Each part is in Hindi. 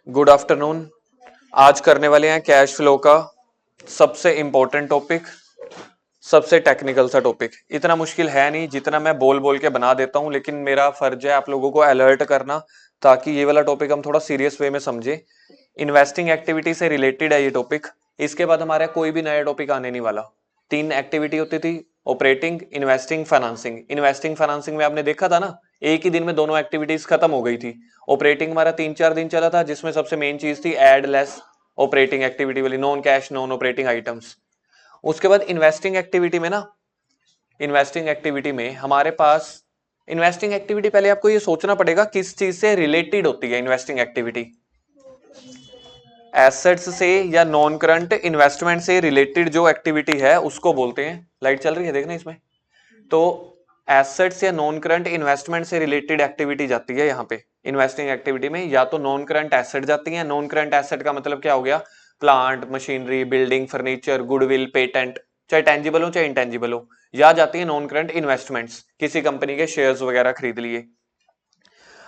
Good afternoon. आज करने वाले हैं कैश फ्लो का सबसे इंपॉर्टेंट टॉपिक, सबसे टेक्निकल सा टॉपिक। इतना मुश्किल है नहीं जितना मैं बोल बोल के बना देता हूं, लेकिन मेरा फर्ज है आप लोगों को अलर्ट करना ताकि ये वाला टॉपिक हम थोड़ा सीरियस वे में समझे। इन्वेस्टिंग एक्टिविटी से रिलेटेड है ये टॉपिक। इसके बाद हमारा कोई भी नया टॉपिक आने नहीं वाला। 3 एक्टिविटी होती थी, operating, investing, financing. Investing financing में आपने देखा था ना, एक ही दिन में दोनों एक्टिविटीज खत्म हो गई थी। ऑपरेटिंग हमारा 3-4 दिन चला था, जिसमें सबसे मेन चीज थी एड लेस ऑपरेटिंग एक्टिविटी वाली, non cash non operating items. उसके बाद इन्वेस्टिंग एक्टिविटी में ना, इन्वेस्टिंग एक्टिविटी में हमारे पास इन्वेस्टिंग एक्टिविटी, पहले आपको ये सोचना पड़ेगा किस चीज से रिलेटेड होती है इन्वेस्टिंग एक्टिविटी। एसेट्स से या नॉन करंट इन्वेस्टमेंट से रिलेटेड जो एक्टिविटी है उसको बोलते हैं, लाइट चल रही है देखना इसमें, तो एसेट्स या नॉन करंट इन्वेस्टमेंट से रिलेटेड एक्टिविटी जाती है यहाँ पे इन्वेस्टिंग एक्टिविटी में। या तो नॉन करंट एसेट जाती है। नॉन करंट एसेट का मतलब क्या हो गया? Plant, machinery, building, furniture, goodwill, patent, चाहे टेंजिबल हो चाहे इंटेंजिबल हो। या जाती है नॉन करंट इन्वेस्टमेंट्स, किसी कंपनी के शेयर्स वगैरह खरीद लिए।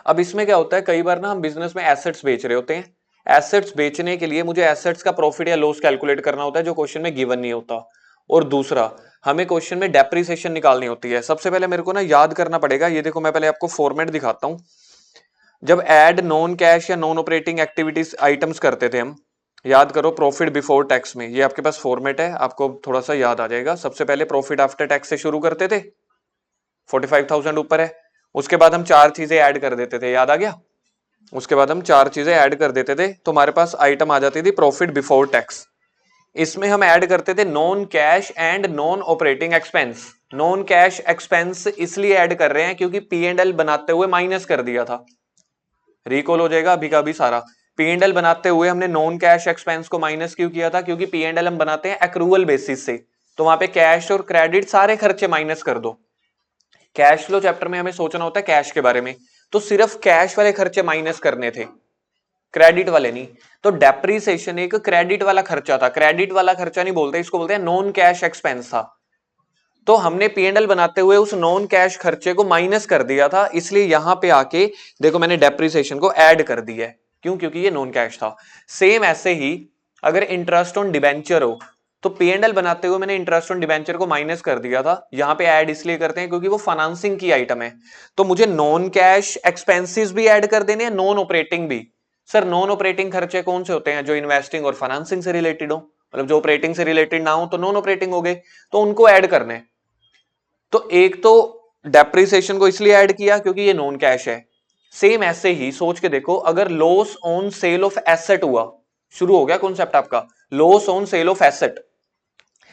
अब इसमें क्या होता है, कई बार ना हम बिजनेस में एसेट्स बेच रहे होते हैं। एसेट्स बेचने के लिए मुझे एसेट्स का प्रॉफिट या लॉस कैलकुलेट करना होता है, जो क्वेश्चन में गिवन नहीं होता। और दूसरा, हमें क्वेश्चन में डेप्रिसिएशन निकालनी होती है। सबसे पहले मेरे को ना याद करना पड़ेगा, ये देखो मैं पहले आपको फॉर्मेट दिखाता हूं। जब ऐड नॉन कैश या नॉन ऑपरेटिंग एक्टिविटीज आइटम्स करते थे हम, याद करो प्रॉफिट बिफोर टैक्स में, ये आपके पास फॉर्मेट है, आपको थोड़ा सा याद आ जाएगा। सबसे पहले प्रॉफिट आफ्टर टैक्स से शुरू करते थे, 45,000 ऊपर है। उसके बाद हम 4 चीजें ऐड कर देते थे, याद आ गया? उसके बाद हम 4 चीजें ऐड कर देते थे, तो हमारे पास आइटम आ जाती थी प्रॉफिट बिफोर टैक्स। इसमें हम ऐड करते थे non cash and non operating expense. Non cash expense इसलिए ऐड कर रहे हैं क्योंकि पी एंड एल बनाते हुए माइनस कर दिया था। रिकॉल हो जाएगा अभी का अभी सारा। पी एंड एल बनाते हुए हमने नॉन कैश एक्सपेंस को माइनस क्यों किया था? क्योंकि पी एंड एल हम बनाते हैं एक्रूवल बेसिस से, तो वहां पे कैश और क्रेडिट सारे खर्चे माइनस कर दो। कैश फ्लो चैप्टर में हमें सोचना होता है कैश के बारे में, तो सिर्फ कैश वाले खर्चे माइनस करने थे, क्रेडिट वाले नहीं। तो डेप्रीसिएशन एक क्रेडिट वाला खर्चा था। क्रेडिट वाला खर्चा नहीं बोलते, इसको बोलते हैं नॉन कैश एक्सपेंस था। तो हमने पीएनएल बनाते हुए उस नॉन कैश खर्चे को माइनस कर दिया था, इसलिए यहां पे आके देखो मैंने डेप्रीसिएशन को ऐड कर दिया है। क्यों? क्योंकि ये नॉन कैश था। सेम ऐसे ही अगर इंटरेस्ट ऑन डिबेंचर हो, तो पीएनएल बनाते हुए मैंने इंटरेस्ट ऑन डिबेंचर को माइनस कर दिया था। यहां पे ऐड इसलिए करते हैं क्योंकि वो फाइनेंसिंग की आइटम है, तो मुझे नॉन कैश एक्सपेंसेस भी ऐड कर देने हैं, नॉन ऑपरेटिंग भी। सर नॉन ऑपरेटिंग खर्चे कौन से होते हैं? जो इन्वेस्टिंग और फाइनेंसिंग से रिलेटेड हो, मतलब जो ऑपरेटिंग से रिलेटेड ना हो तो नॉन ऑपरेटिंग हो गए, तो उनको ऐड करने। तो एक तो डेप्रिसिएशन को इसलिए ऐड किया क्योंकि ये नॉन कैश है। सेम ऐसे ही सोच के देखो, अगर loss on sale of asset हुआ, शुरू हो गया कॉन्सेप्ट आपका, loss on sale of asset.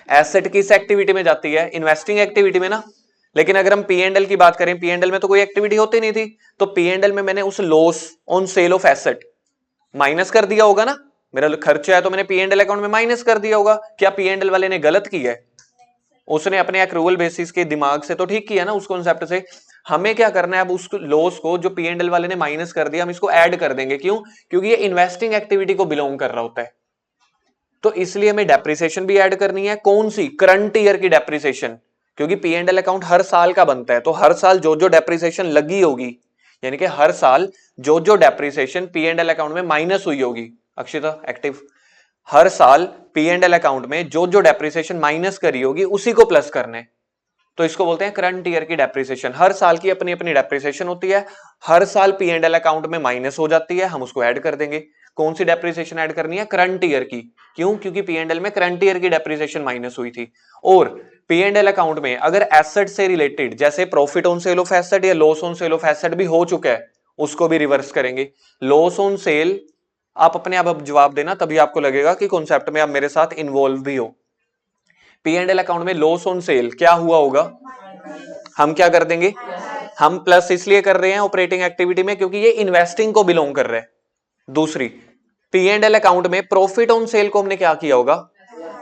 Asset किस एक्टिविटी में जाती है? इन्वेस्टिंग एक्टिविटी में ना। लेकिन अगर हम पी एंड एल की बात करें, पी एंड एल में तो कोई एक्टिविटी होती नहीं थी, तो पी एंड एल में मैंने उस loss on sale of asset minus कर दिया होगा ना। मेरा खर्चा है तो मैंने पी एंड एल अकाउंट में माइनस कर दिया होगा। क्या पी एंड एल वाले ने गलत किया है? उसने अपने एक्रूवल बेसिस के दिमाग से तो ठीक किया ना, उस कॉन्सेप्ट से। हमें क्या करना है, अब उस लॉस को जो पी एंड एल वाले ने माइनस कर दिया, हम इसको ऐड कर देंगे। क्यों? क्योंकि ये इन्वेस्टिंग एक्टिविटी को बिलोंग कर रहा होता है, तो इसलिए हमें डेप्रिसिएशन भी ऐड करनी है। कौन सी? करंट ईयर की डेप्रिसिएशन, क्योंकि पी एंड एल अकाउंट हर साल का बनता है, तो हर साल जो जो डेप्रिसिएशन लगी होगी, यानी कि हर साल जो जो depreciation P and L account में माइनस हुई होगी, अक्षिता एक्टिव, हर साल पी एंड एल अकाउंट में जो जो डेप्रिसिएशन माइनस करी होगी उसी को प्लस करने, तो इसको बोलते हैं करंट ईयर की डेप्रिसिएशन। हर साल की अपनी अपनी डेप्रिसिएशन होती है, हर साल पी एंड एल अकाउंट में माइनस हो जाती है, हम उसको ऐड कर देंगे। कौन सी डेप्रिसिएशन ऐड करनी है? करंट ईयर की। क्यों? क्योंकि पी एंड एल में करंट ईयर की डेप्रिसिएशन माइनस हुई थी। और पी एंड एल अकाउंट में अगर एसेट से रिलेटेड, जैसे profit on sale of asset या loss on sale of asset भी हो चुका है, उसको भी रिवर्स करेंगे। लॉस ऑन सेल आप अपने आप अब जवाब देना, तभी आपको लगेगा कि कॉन्सेप्ट में आप मेरे साथ इन्वॉल्व भी हो। पी एंड एल अकाउंट में लॉस ऑन सेल क्या हुआ होगा? हम क्या कर देंगे? हम प्लस इसलिए कर रहे हैं ऑपरेटिंग एक्टिविटी में क्योंकि ये इन्वेस्टिंग को बिलोंग कर रहा है। दूसरी, पी एंड एल अकाउंट में प्रॉफिट ऑन सेल को हमने क्या किया होगा?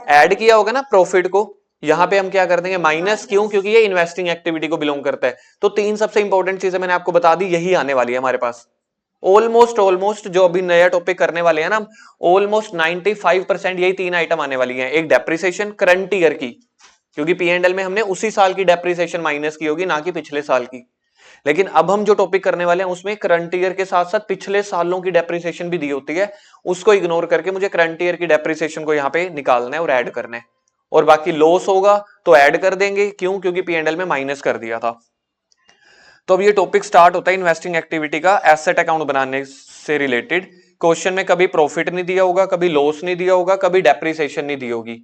ऐड किया होगा ना प्रॉफिट को। यहां पे हम क्या कर देंगे? माइनस। क्यों? क्योंकि ये इन्वेस्टिंग एक्टिविटी को बिलोंग करता है। तो 3 सबसे इंपॉर्टेंट चीजें मैंने आपको बता दी, यही आने वाली है हमारे पास। ऑलमोस्ट जो अभी नया टॉपिक करने वाले हैं ना, ऑलमोस्ट 95% यही 3 आइटम आने वाली हैं। एक डेप्रिसिएशन करंट ईयर की, क्योंकि पी एंड एल में हमने उसी साल की डेप्रिसिएशन माइनस की होगी, ना कि पिछले साल की। लेकिन अब हम जो टॉपिक करने वाले हैं उसमें करंट ईयर के साथ साथ पिछले सालों की डेप्रिसिएशन भी दी होती है, उसको इग्नोर करके मुझे करंट ईयर की डेप्रिसिएशन को यहाँ पे निकालना है और ऐड करना है, और बाकी लॉस होगा तो ऐड कर देंगे, क्यों, क्योंकि P&L में माइनस कर दिया था। तो अब ये टॉपिक स्टार्ट होता है इन्वेस्टिंग एक्टिविटी का एसेट अकाउंट बनाने से रिलेटेड। क्वेश्चन में कभी प्रॉफिट नहीं दिया होगा, कभी लॉस नहीं दिया होगा, कभी डेप्रिसिएशन नहीं दी होगी,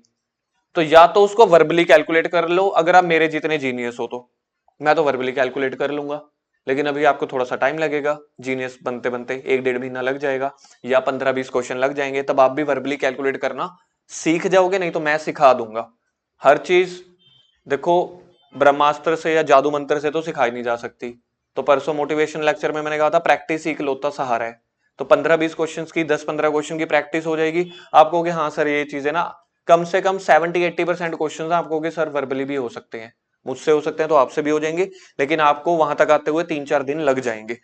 तो या तो उसको वर्बली कैलकुलेट कर लो, अगर आप मेरे जितने जीनियस हो तो। मैं तो वर्बली कैलकुलेट कर लूंगा, लेकिन अभी आपको थोड़ा सा टाइम लगेगा, जीनियस बनते बनते 1-1.5 महीना लग जाएगा या 15-20 क्वेश्चन लग जाएंगे, तब आप भी वर्बली कैलकुलेट करना सीख जाओगे, नहीं तो मैं सिखा दूंगा। हर चीज देखो ब्रह्मास्त्र से या जादू मंत्र से तो सिखाई नहीं जा सकती। तो परसों मोटिवेशन लेक्चर में मैंने कहा था प्रैक्टिस ही इकलौता सहारा है। तो 15-20 क्वेश्चन की 10-15 क्वेश्चन की प्रैक्टिस हो जाएगी, आप कहोगे हाँ सर ये चीजें ना, कम से कम 70-80% क्वेश्चन आप कहोगे सर वर्बली भी हो सकते हैं, मुझसे हो सकते हैं तो आपसे भी हो जाएंगे, लेकिन आपको वहां तक आते हुए 3-4 दिन लग जाएंगे।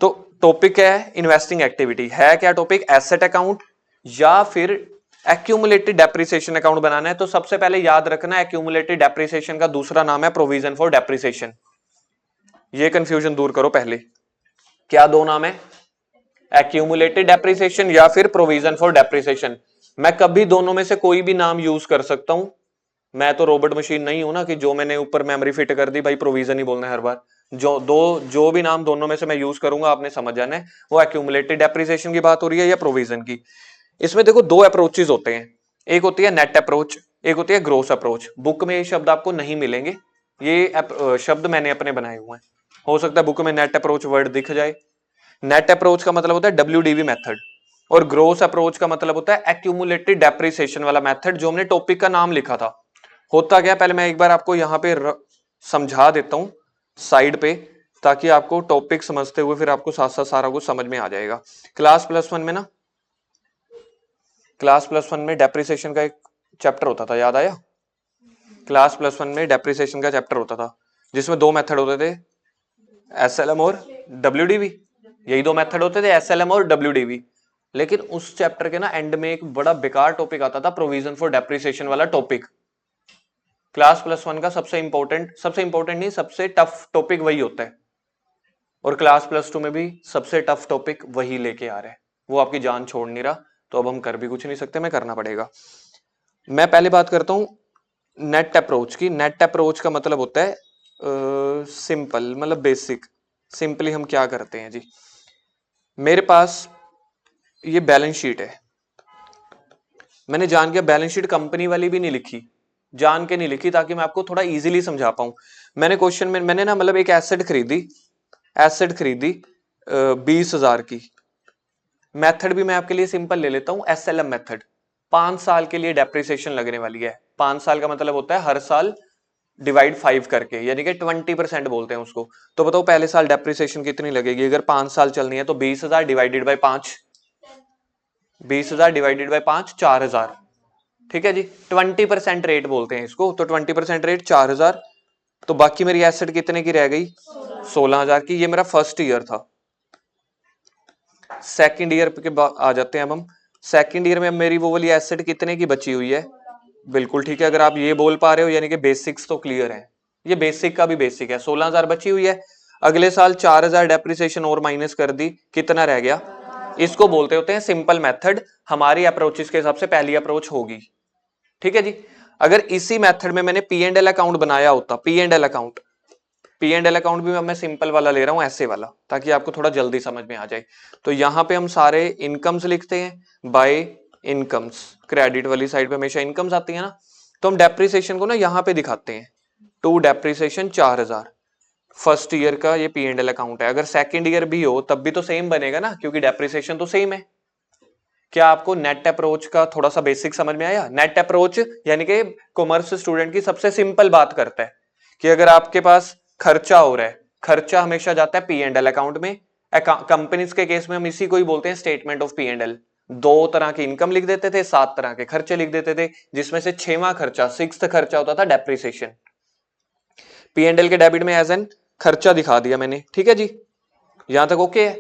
तो टॉपिक है इन्वेस्टिंग एक्टिविटी, है क्या टॉपिक, एसेट अकाउंट या फिर एक्यूमुलेटेड डेप्रिसिएशन अकाउंट बनाना है। तो सबसे पहले याद रखना एक्यूमुलेटेड डेप्रिसिएशन का दूसरा नाम है प्रोविजन फॉर डेप्रिसिएशन। ये कंफ्यूजन दूर करो पहले, क्या दो नाम है, एक्यूमुलेटेड डेप्रिसिएशन या फिर प्रोविजन फॉर डेप्रिसिएशन। मैं कभी दोनों में से कोई भी नाम यूज कर सकता हूं, मैं तो रोबोट मशीन नहीं हूं ना कि जो मैंने ऊपर मेमोरी फिट कर दी भाई प्रोविजन ही बोलना है हर बार। जो भी नाम दोनों में से मैं यूज करूंगा आपने समझ जाना है वो एक्यूमुलेटेड डेप्रिसिएशन की बात हो रही है या प्रोविजन की। इसमें देखो दो अप्रोचेज होते हैं, एक होती है नेट अप्रोच, एक होती है ग्रोस अप्रोच। बुक में ये शब्द आपको नहीं मिलेंगे, ये शब्द मैंने अपने बनाए हुए हैं। हो सकता है बुक में नेट अप्रोच वर्ड दिख जाए। नेट अप्रोच का मतलब होता है WDV मेथड, और ग्रोस अप्रोच का मतलब होता है एक्यूमुलेटेड डेप्रिसिएशन वाला मेथड, जो हमने टॉपिक का नाम लिखा था। होता क्या, पहले मैं एक बार आपको यहाँ पे समझा देता हूँ साइड पे, ताकि आपको टॉपिक समझते हुए फिर आपको साथ साथ सारा कुछ समझ में आ जाएगा। क्लास +1 में ना, क्लास +1 में डेप्रिसिएशन का एक चैप्टर होता था, याद आया, क्लास +1 में डेप्रिसिएशन का चैप्टर होता था जिसमें दो मेथड होते थे, SLM और WDV। यही दो मेथड होते थे, SLM और WDV। लेकिन उस चैप्टर के ना एंड में एक बड़ा बेकार टॉपिक आता था, प्रोविजन फॉर डेप्रिसिएशन वाला टॉपिक। क्लास +1 का सबसे इंपॉर्टेंट नहीं, सबसे टफ टॉपिक वही होता है, और क्लास +2 में भी सबसे टफ टॉपिक वही लेके आ रहे हैं। वो आपकी जान छोड़ नहीं रहा, तो अब हम कर भी कुछ नहीं सकते, मैं करना पड़ेगा। मैं पहले बात करता हूं नेट अप्रोच की। नेट अप्रोच का मतलब होता है सिंपल, मतलब बेसिक। सिंपली हम क्या करते हैं जी, मेरे पास ये बैलेंस शीट है, मैंने जान के बैलेंस शीट कंपनी वाली भी नहीं लिखी, जान के नहीं लिखी ताकि मैं आपको थोड़ा इजीली समझा पाऊं। मैंने क्वेश्चन में मैंने ना मतलब एक एसेट खरीदी 20,000 की। मेथड भी मैं आपके लिए सिंपल ले लेता हूं, SLM मेथड। 5 साल के लिए डेप्रिसिएशन लगने वाली है। 5 साल का मतलब होता है हर साल डिवाइड 5 करके, यानी कि 20% बोलते हैं उसको। तो बताओ पहले साल डेप्रिसिएशन कितनी लगेगी, अगर 5 साल चलनी है तो 20,000 डिवाइडेड बाई 5, 20,000 डिवाइडेड बाई 5 4,000। ठीक है जी, 20% रेट बोलते हैं इसको, तो 20% रेट 4,000। तो बाकी मेरी एसेट कितने की रह गई, 16,000 की। ये मेरा फर्स्ट ईयर था। सेकंड ईयर के बाद आ जाते हैं अब हम। सेकंड ईयर में मेरी वो वाली एसेट कितने की बची हुई है, बिल्कुल ठीक है, अगर आप ये बोल पा रहे हो यानी कि बेसिक्स तो क्लियर है। ये बेसिक का भी बेसिक है, 16,000 बची हुई है। अगले साल 4,000 डेप्रिसिएशन और माइनस कर दी, कितना रह गया, इसको बोलते होते हैं सिंपल मेथड। हमारी अप्रोचेस के हिसाब से पहली अप्रोच होगी, ठीक है जी। अगर इसी मेथड में मैंने P&L अकाउंट बनाया होता, P&L अकाउंट भी मैं सिंपल वाला ले रहा हूं, ऐसे वाला, ताकि आपको थोड़ा जल्दी समझ में आ जाए। तो यहां पे हम सारे इनकम्स लिखते हैं, बाय इनकम्स। क्रेडिट वाली साइड पे हमेशा इनकम्स आती है ना, तो हम डेप्रिसिएशन को ना यहां पे दिखाते हैं, टू डेप्रिसिएशन 4,000। फर्स्ट ईयर का ये P&L अकाउंट है। अगर सेकंड ईयर भी हो तब भी तो सेम बनेगा ना, क्योंकि डेप्रिसिएशन तो सेम है। क्या आपको नेट अप्रोच का थोड़ा सा बेसिक समझ में आया। नेट अप्रोच यानी कि कॉमर्स स्टूडेंट की सबसे सिंपल बात करता है कि अगर आपके पास खर्चा हो रहा है, खर्चा हमेशा जाता है P&L अकाउंट में। कंपनीज के केस में हम इसी को ही बोलते हैं स्टेटमेंट ऑफ P&L। 2 तरह की इनकम लिख देते थे, 7 तरह के खर्चे लिख देते थे, जिसमें से 6वां खर्चा, 6th खर्चा होता था डेप्रिसिएशन। P&L के डेबिट में एज एन खर्चा दिखा दिया मैंने, ठीक है जी, यहां तक ओके है।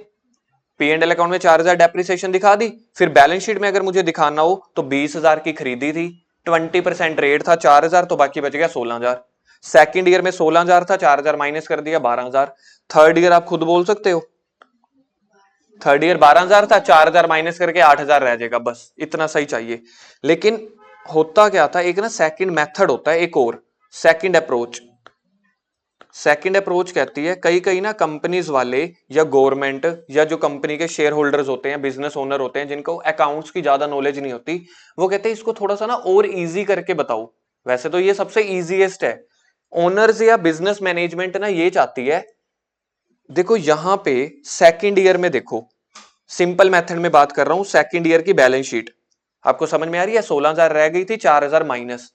P&L अकाउंट में 4,000 डेप्रिसिएशन दिखा दी। फिर बैलेंस शीट में अगर मुझे दिखाना हो तो 20,000 की खरीदी थी, 20% रेट था 4,000, तो बाकी बच गया 16,000। सेकंड ईयर में 16,000 था, 4,000 माइनस कर दिया 12,000। थर्ड ईयर आप खुद बोल सकते हो, थर्ड ईयर 12,000 था, 4,000 माइनस करके 8,000 रह जाएगा, बस इतना सही चाहिए। लेकिन होता क्या था, एक ना सेकंड मेथड होता है, एक और सेकंड अप्रोच। सेकंड अप्रोच कहती है कई कई ना कंपनीज वाले या गवर्नमेंट या जो कंपनी के शेयर होल्डर्स होते हैं, बिजनेस ओनर होते हैं, जिनको अकाउंट्स की ज्यादा नॉलेज नहीं होती, वो कहते हैं इसको थोड़ा सा ना और इजी करके बताओ। वैसे तो ये सबसे इजीएस्ट है। ओनर्स या बिजनेस मैनेजमेंट ना ये चाहती है, देखो यहां पे सेकंड ईयर में देखो, सिंपल मेथड में बात कर रहा हूं, सेकंड ईयर की बैलेंस शीट आपको समझ में आ रही है। 16,000 रह गई थी, 4,000 माइनस।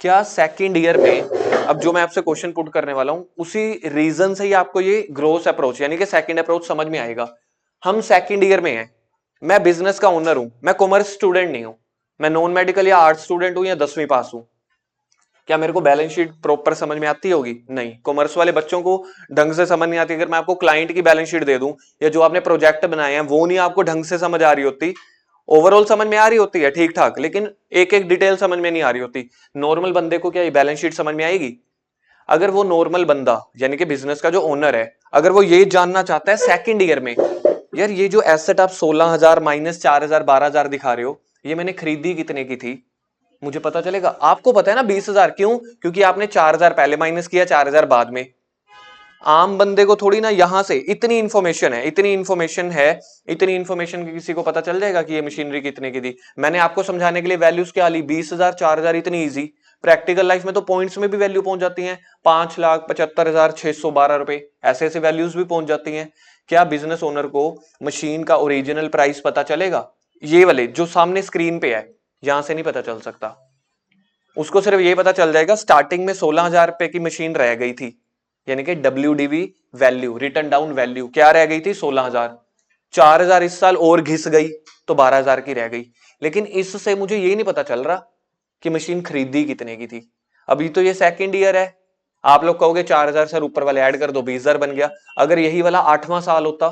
क्या सेकंड ईयर में अब जो मैं आपसे क्वेश्चन पुट करने वाला हूं, उसी रीजन से ही आपको ये ग्रोथ अप्रोच यानी कि सेकंड अप्रोच समझ में आएगा। हम सेकंड ईयर में हैं, मैं बिजनेस का ओनर हूं, मैं कॉमर्स स्टूडेंट नहीं हूं, मैं नॉन मेडिकल या आर्ट्स स्टूडेंट हूं या 10वीं पास हूं। क्या मेरे को बैलेंस शीट प्रॉपर समझ में आती होगी? नहीं। कॉमर्स वाले बच्चों को ढंग से समझ नहीं आती। अगर मैं आपको क्लाइंट की बैलेंस शीट दे दूं या जो आपने प्रोजेक्ट बनाए हैं वो नहीं आपको ढंग से समझ आ रही होती, ओवरऑल समझ में आ रही होती है ठीक ठाक, लेकिन एक एक डिटेल समझ में नहीं आ रही होती, नॉर्मल बंदे को क्या ये बैलेंस शीट समझ में आएगी? अगर वो नॉर्मल बंदा यानी कि बिजनेस का जो ओनर है, अगर वो ये जानना चाहता है सेकंड ईयर में, यार ये जो एसेट आप 16,000 माइनस 4,000 12,000 दिखा रहे हो, ये मैंने खरीदी कितने की थी, मुझे पता चलेगा। आपको पता है ना 20,000, क्यों? क्योंकि आपने 4,000 पहले माइनस किया, 4,000 बाद में। आम बंदे को थोड़ी ना यहां से इतनी इंफॉर्मेशन है, इतनी इंफॉर्मेशन है, इतनी इंफॉर्मेशन किसी को पता चल जाएगा कि ये मशीनरी कितने की थी। मैंने आपको समझाने के लिए वैल्यूज क्या ली, 20,000 4,000, इतनी इजी। प्रैक्टिकल लाइफ में तो पॉइंट्स में भी वैल्यू पहुंच जाती है, 5,75,612 रुपए, ऐसे ऐसे वैल्यूज भी पहुंच जाती हैं। क्या बिजनेस ओनर को मशीन का ओरिजिनल प्राइस पता चलेगा? ये वाले जो सामने स्क्रीन पे है, यहां से नहीं पता चल सकता। उसको सिर्फ ये पता चल जाएगा स्टार्टिंग में 16,000 रुपए की मशीन रह गई थी, यानी कि WDV value, return down value क्या रह गई थी? 16,000। 4,000 इस साल और घिस गई तो 12,000 की रह गई। लेकिन इससे मुझे ये नहीं पता चल रहा कि मशीन खरीदी कितने की थी। अभी तो ये सेकंड ईयर है, आप लोग कहोगे 4,000 सर ऊपर वाले ऐड कर दो, 20,000 बन गया। अगर यही वाला 8वां साल होता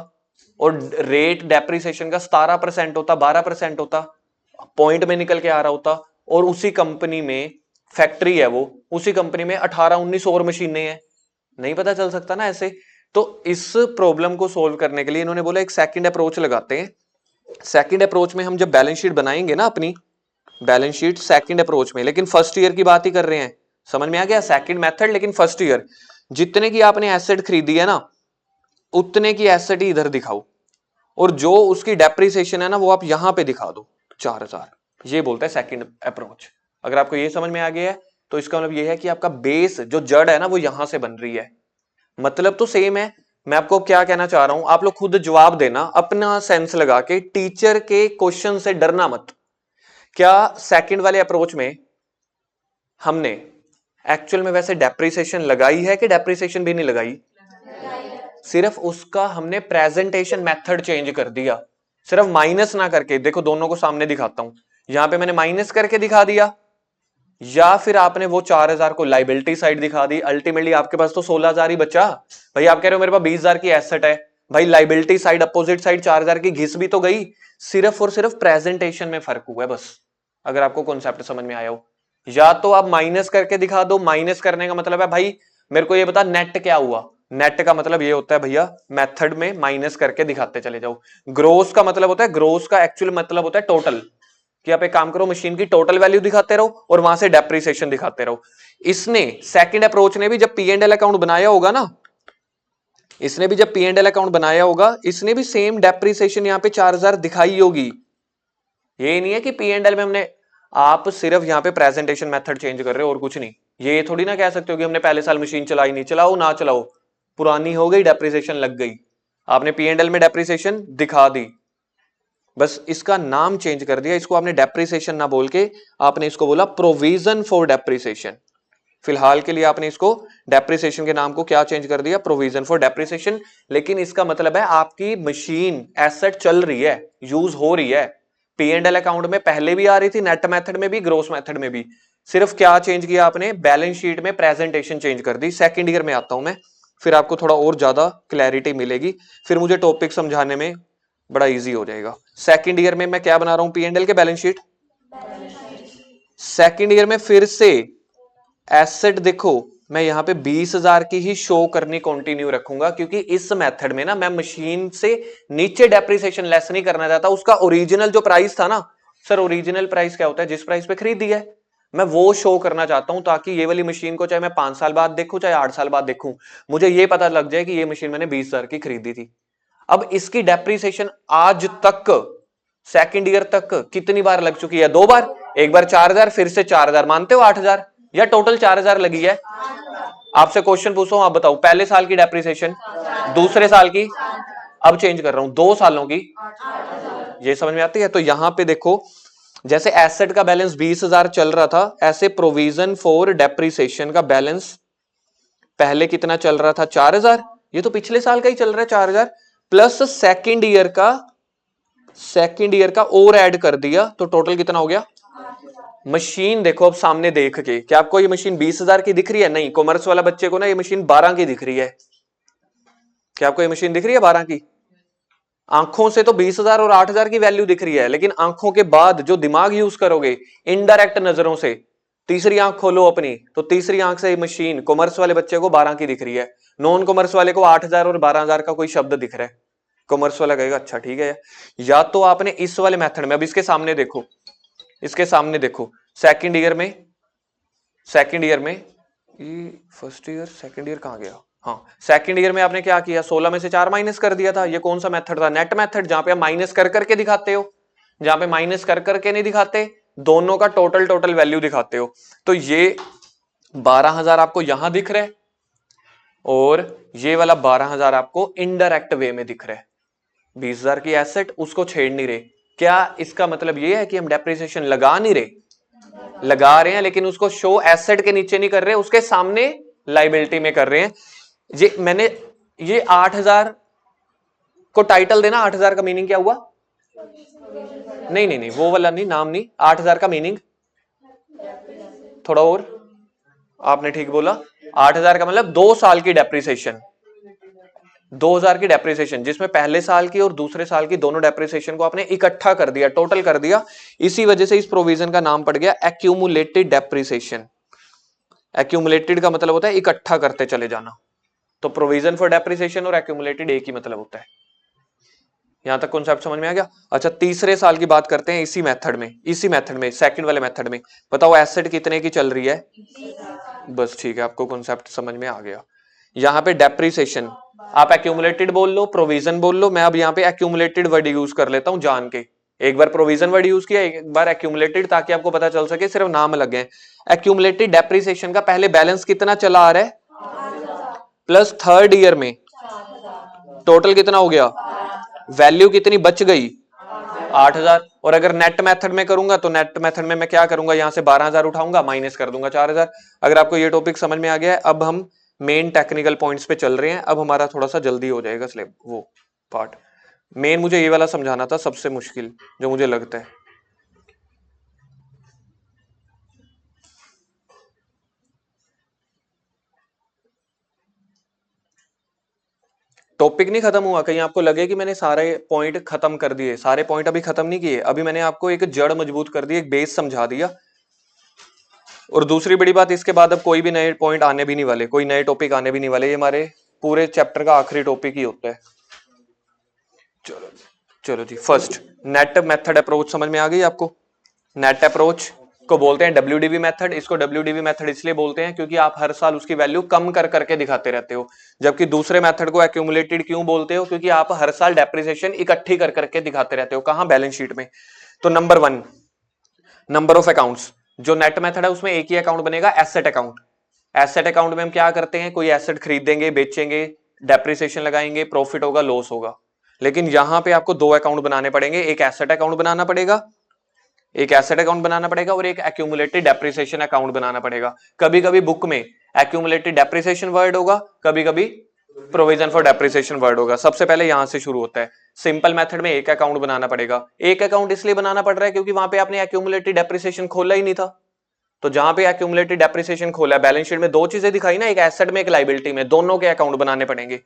और रेट डेप्रिसिएशन का 17% होता, 12% होता, पॉइंट में निकल के आ रहा होता, और उसी कंपनी में फैक्ट्री है, वो उसी कंपनी में 18-19 और मशीनें हैं, नहीं पता चल सकता ना ऐसे। तो इस प्रॉब्लम को सोल्व करने के लिए इन्होंने बोला एक सेकंड अप्रोच लगाते हैं। सेकंड अप्रोच में हम जब बैलेंस शीट बनाएंगे ना, अपनी बैलेंस शीट सेकंड अप्रोच में, लेकिन फर्स्ट ईयर की बात ही कर रहे हैं, समझ में आ गया? सेकंड मेथड लेकिन फर्स्ट ईयर। जितने की आपने एसेट खरीदी है ना, उतने की एसेट ही इधर दिखाओ, और जो उसकी डेप्रिसिएशन है ना वो आप यहां पे दिखा दो 4,000। ये बोलता है सेकंड अप्रोच। अगर आपको ये समझ में आ गया है तो इसका मतलब ये है कि आपका बेस जो जड़ है ना वो यहां से बन रही है। मतलब तो सेम है। मैं आपको क्या कहना चाह रहा हूं, आप लोग खुद जवाब देना अपना सेंस लगा के, टीचर के क्वेश्चन से डरना मत। क्या सेकंड वाले अप्रोच में हमने एक्चुअल में वैसे डेप्रिसिएशन लगाई है कि डेप्रिसिएशन भी नहीं लगाई? सिर्फ उसका हमने प्रेजेंटेशन मेथड चेंज कर दिया, सिर्फ माइनस ना करके। देखो दोनों को सामने दिखाता हूं, यहां पे मैंने माइनस करके दिखा दिया, या फिर आपने वो 4,000 को लाइबिलिटी साइड दिखा दी। अल्टीमेटली आपके पास तो 16,000 ही बचा। भाई आप कह रहे हो मेरे पास 20,000 की एसेट है, भाई लाइबिलिटी साइड अपोजिट साइड 4,000 की घिस भी तो गई, सिर्फ और सिर्फ प्रेजेंटेशन में फर्क हुआ है बस। अगर आपको कॉन्सेप्ट समझ में आया हो, या तो आप माइनस करके दिखा दो। माइनस करने का मतलब है भाई मेरे को ये बता नेट क्या हुआ। नेट का मतलब ये होता है भैया मेथड में माइनस करके दिखाते चले जाओ। ग्रोस का मतलब होता है, ग्रोस का एक्चुअल मतलब होता है टोटल, कि आप एक काम करो मशीन की टोटल वैल्यू दिखाते रहो और वहां से डेप्रिसिएशन दिखाते रहो। इसने सेकंड अप्रोच ने भी जब P&L अकाउंट बनाया होगा ना, इसने भी जब P&L अकाउंट बनाया होगा, इसने भी सेम डेप्रिसिएशन यहां पे 4,000 दिखाई होगी। ये नहीं है कि P&L में हमने, आप सिर्फ यहां पे प्रेजेंटेशन मेथड चेंज कर रहे हो और कुछ नहीं। ये थोड़ी ना कह सकते हो कि हमने पहले साल मशीन चलाई नहीं, चलाओ ना चलाओ, पुरानी हो गई डेप्रिसिएशन लग गई, आपने P&L में डेप्रिसिएशन दिखा दी, बस इसका नाम चेंज कर दिया। इसको आपने डेप्रिसिएशन ना बोल के आपने इसको बोला प्रोविजन फॉर डेप्रिसिएशन। फिलहाल के लिए आपने इसको डेप्रिसिएशन के नाम को क्या चेंज कर दिया? Provision for depreciation. लेकिन इसका मतलब है आपकी मशीन एसेट चल रही है, यूज हो रही है। P&L अकाउंट में पहले भी आ रही थी, नेट मेथड में भी, ग्रोस मेथड में भी। सिर्फ क्या चेंज किया आपने? बैलेंस शीट में प्रेजेंटेशन चेंज कर दी। सेकंड ईयर में आता हूं मैं, फिर आपको थोड़ा और ज्यादा क्लैरिटी मिलेगी, फिर मुझे टॉपिक समझाने में बड़ा इजी हो जाएगा। सेकंड ईयर में मैं क्या बना रहा हूं? P&L के बैलेंस शीट। सेकंड ईयर में फिर से एसेट देखो, मैं यहाँ पे 20,000 की ही शो करनी कंटिन्यू रखूंगा, क्योंकि इस मेथड में ना मैं मशीन से नीचे डेप्रिसिएशन लेस नहीं करना चाहता। उसका ओरिजिनल जो प्राइस था ना सर, ओरिजिनल प्राइस क्या होता है, जिस प्राइस पे खरीदी है, मैं वो शो करना चाहता हूं, ताकि ये वाली मशीन को चाहे मैं 5 साल बाद देखूं चाहे 8 साल बाद देखूं, मुझे ये पता लग जाए कि ये मशीन मैंने 20,000 की खरीदी थी। अब इसकी डेप्रिसिएशन आज तक सेकंड ईयर तक कितनी बार लग चुकी है? 2 बार। एक बार 4,000, फिर से 4,000, मानते हो 8,000, या टोटल 4,000 लगी है? आपसे क्वेश्चन पूछो, आप बताओ, पहले साल की डेप्रिसिएशन, दूसरे साल की, अब चेंज कर रहा हूं, 2 सालों की। ये समझ में आती है? तो यहां पे देखो, जैसे एसेट का बैलेंस 20,000 चल रहा था, ऐसे प्रोविजन फॉर डेप्रिसिएशन का बैलेंस पहले कितना चल रहा था? 4,000। ये तो पिछले साल का ही चल रहा है 4,000, प्लस सेकेंड ईयर का और ऐड कर दिया, तो टोटल कितना हो गया? मशीन देखो अब सामने देख के, क्या आपको ये मशीन 20,000 की दिख रही है? नहीं, कॉमर्स वाला बच्चे को ना ये मशीन 12 की दिख रही है। क्या आपको ये मशीन दिख रही है 12 की? आंखों से तो 20,000 और 8,000 की वैल्यू दिख रही है, लेकिन आंखों के बाद जो दिमाग यूज करोगे, इनडायरेक्ट नजरों से, तीसरी आंख खोलो अपनी, तो तीसरी आंख से मशीन कॉमर्स वाले बच्चे को 12 की दिख रही है, नॉन कॉमर्स वाले को 8,000 और 12,000 का कोई शब्द दिख रहा है। कॉमर्स वाला कहेगा अच्छा ठीक है। या तो आपने इस वाले मेथड में, अब इसके सामने देखो, सेकंड ईयर में फर्स्ट ईयर सेकंड ईयर कहां गया? हाँ, सेकंड ईयर में आपने क्या किया? 16 में से 4 माइनस कर दिया था। ये कौन सा मेथड था? नेट मेथड, जहां पे आप माइनस कर करके दिखाते हो, जहां पे माइनस कर करके नहीं दिखाते, दोनों का टोटल वैल्यू दिखाते हो। तो ये 12,000 आपको यहां दिख रहा है, और ये वाला 12,000 आपको इनडायरेक्ट वे में दिख रहा है। 20,000 की एसेट, उसको छेड़ नहीं रहे। क्या इसका मतलब ये है कि हम डेप्रिसिएशन लगा नहीं रहे? लगा रहे हैं, लेकिन उसको शो एसेट के नीचे नहीं कर रहे, उसके सामने लाइबिलिटी में कर रहे हैं। ये 8,000 को टाइटल देना, 8,000 का मीनिंग क्या हुआ? नहीं, वो वाला नहीं, नाम नहीं, 8,000 का मीनिंग थोड़ा और, आपने ठीक बोला, 8,000 का मतलब 2 साल की डेप्रिसिएशन, 2,000 की डेप्रिसिएशन, जिसमें पहले साल की और दूसरे साल की दोनों डेप्रिसिएशन को आपने इकट्ठा कर दिया, टोटल कर दिया। इसी वजह से इस प्रोविजन का नाम पड़ गया एक्यूमुलेटेड डेप्रिसिएशन। एक्यूमुलेटेड का मतलब होता है इकट्ठा करते चले जाना। तो प्रोविजन फॉर डेप्रिसिएशन और एक्यूमुलेटेड एक ही मतलब होता है। यहां तक कॉन्सेप्ट समझ में आ गया? अच्छा, तीसरे साल की बात करते हैं। इसी मेथड में सेकंड वाले मेथड में बताओ एसेट कितने की चल रही है? बस ठीक है, आपको कॉन्सेप्ट समझ में आ गया। यहां पे डेप्रिसिएशन आप एक्यूमुलेटेड बोल लो, प्रोविजन बोल लो, मैं अब यहां पे एक्यूमुलेटेड वर्ड यूज कर लेता हूं जान के। एक बार प्रोविजन वर्ड यूज किया, एक बार एक्यूमुलेटेड, ताकि आपको पता चल सके, सिर्फ नाम अलग है। एक्यूमुलेटेड डेप्रिसिएशन का पहले बैलेंस कितना चला आ रहा है? प्लस थर्ड ईयर में टोटल कितना हो गया? वैल्यू कितनी बच गई? 8,000। और अगर नेट मेथड में करूंगा, तो नेट मेथड में मैं क्या करूंगा? यहां से 12,000 उठाऊंगा, माइनस कर दूंगा 4,000। अगर आपको ये टॉपिक समझ में आ गया है, अब हम मेन टेक्निकल पॉइंट्स पे चल रहे हैं। अब हमारा थोड़ा सा जल्दी हो जाएगा स्लेब, वो पार्ट मेन मुझे ये वाला समझाना था, सबसे मुश्किल जो मुझे लगता है। टॉपिक नहीं खत्म हुआ, कहीं आपको लगे कि मैंने सारे पॉइंट खत्म कर दिए। सारे पॉइंट अभी खत्म नहीं किए, अभी मैंने आपको एक जड़ मजबूत कर दी, एक बेस समझा दिया। और दूसरी बड़ी बात, इसके बाद अब कोई भी नए पॉइंट आने भी नहीं वाले, कोई नए टॉपिक आने भी नहीं वाले। ये हमारे पूरे चैप्टर का आखिरी टॉपिक ही होता है। चलो जी, फर्स्ट नेट मेथड अप्रोच समझ में आ गई आपको? नेट अप्रोच को बोलते हैं WDV मेथड। इसको WDV मेथड इसलिए बोलते हैं क्योंकि आप हर साल उसकी वैल्यू कम कर करके दिखाते रहते हो। जबकि दूसरे मेथड को एक्यूमुलेटेड क्यों बोलते हो? क्योंकि आप हर साल डेप्रिसिएशन इकट्ठी कर करके दिखाते रहते हो। कहां? बैलेंस शीट में। तो नंबर 1, नंबर ऑफ अकाउंट्स। जो नेट मेथड है उसमें एक ही अकाउंट बनेगा, एसेट अकाउंट। एसेट अकाउंट में हम क्या करते हैं? कोई एसेट खरीदेंगे, बेचेंगे, डेप्रिसिएशन लगाएंगे, प्रॉफिट होगा, लॉस होगा। लेकिन यहां पे आपको 2 अकाउंट बनाने पड़ेंगे, एक एसेट अकाउंट बनाना पड़ेगा, और एक एक्यूमुलेटेड डेप्रिसिएशन अकाउंट बनाना पड़ेगा। कभी कभी बुक में एक्यूमुलेटेड डेप्रिसिएशन वर्ड होगा, कभी कभी प्रोविजन फॉर डेप्रिसिएशन वर्ड होगा। सबसे पहले यहां से शुरू होता है। सिंपल मेथड में एक अकाउंट बनाना पड़ेगा। एक अकाउंट इसलिए बनाना पड़ रहा है क्योंकि वहां पे आपने एक्यूमुलेटेड डेप्रिसिएशन खोला ही नहीं था। तो जहां पे एक्यूमुलेटेड डेप्रिसिएशन खोला, बैलेंस शीट में 2 चीजें दिखाई ना, एक एसेट में एक लायबिलिटी में, दोनों के अकाउंट बनाने पड़ेंगे।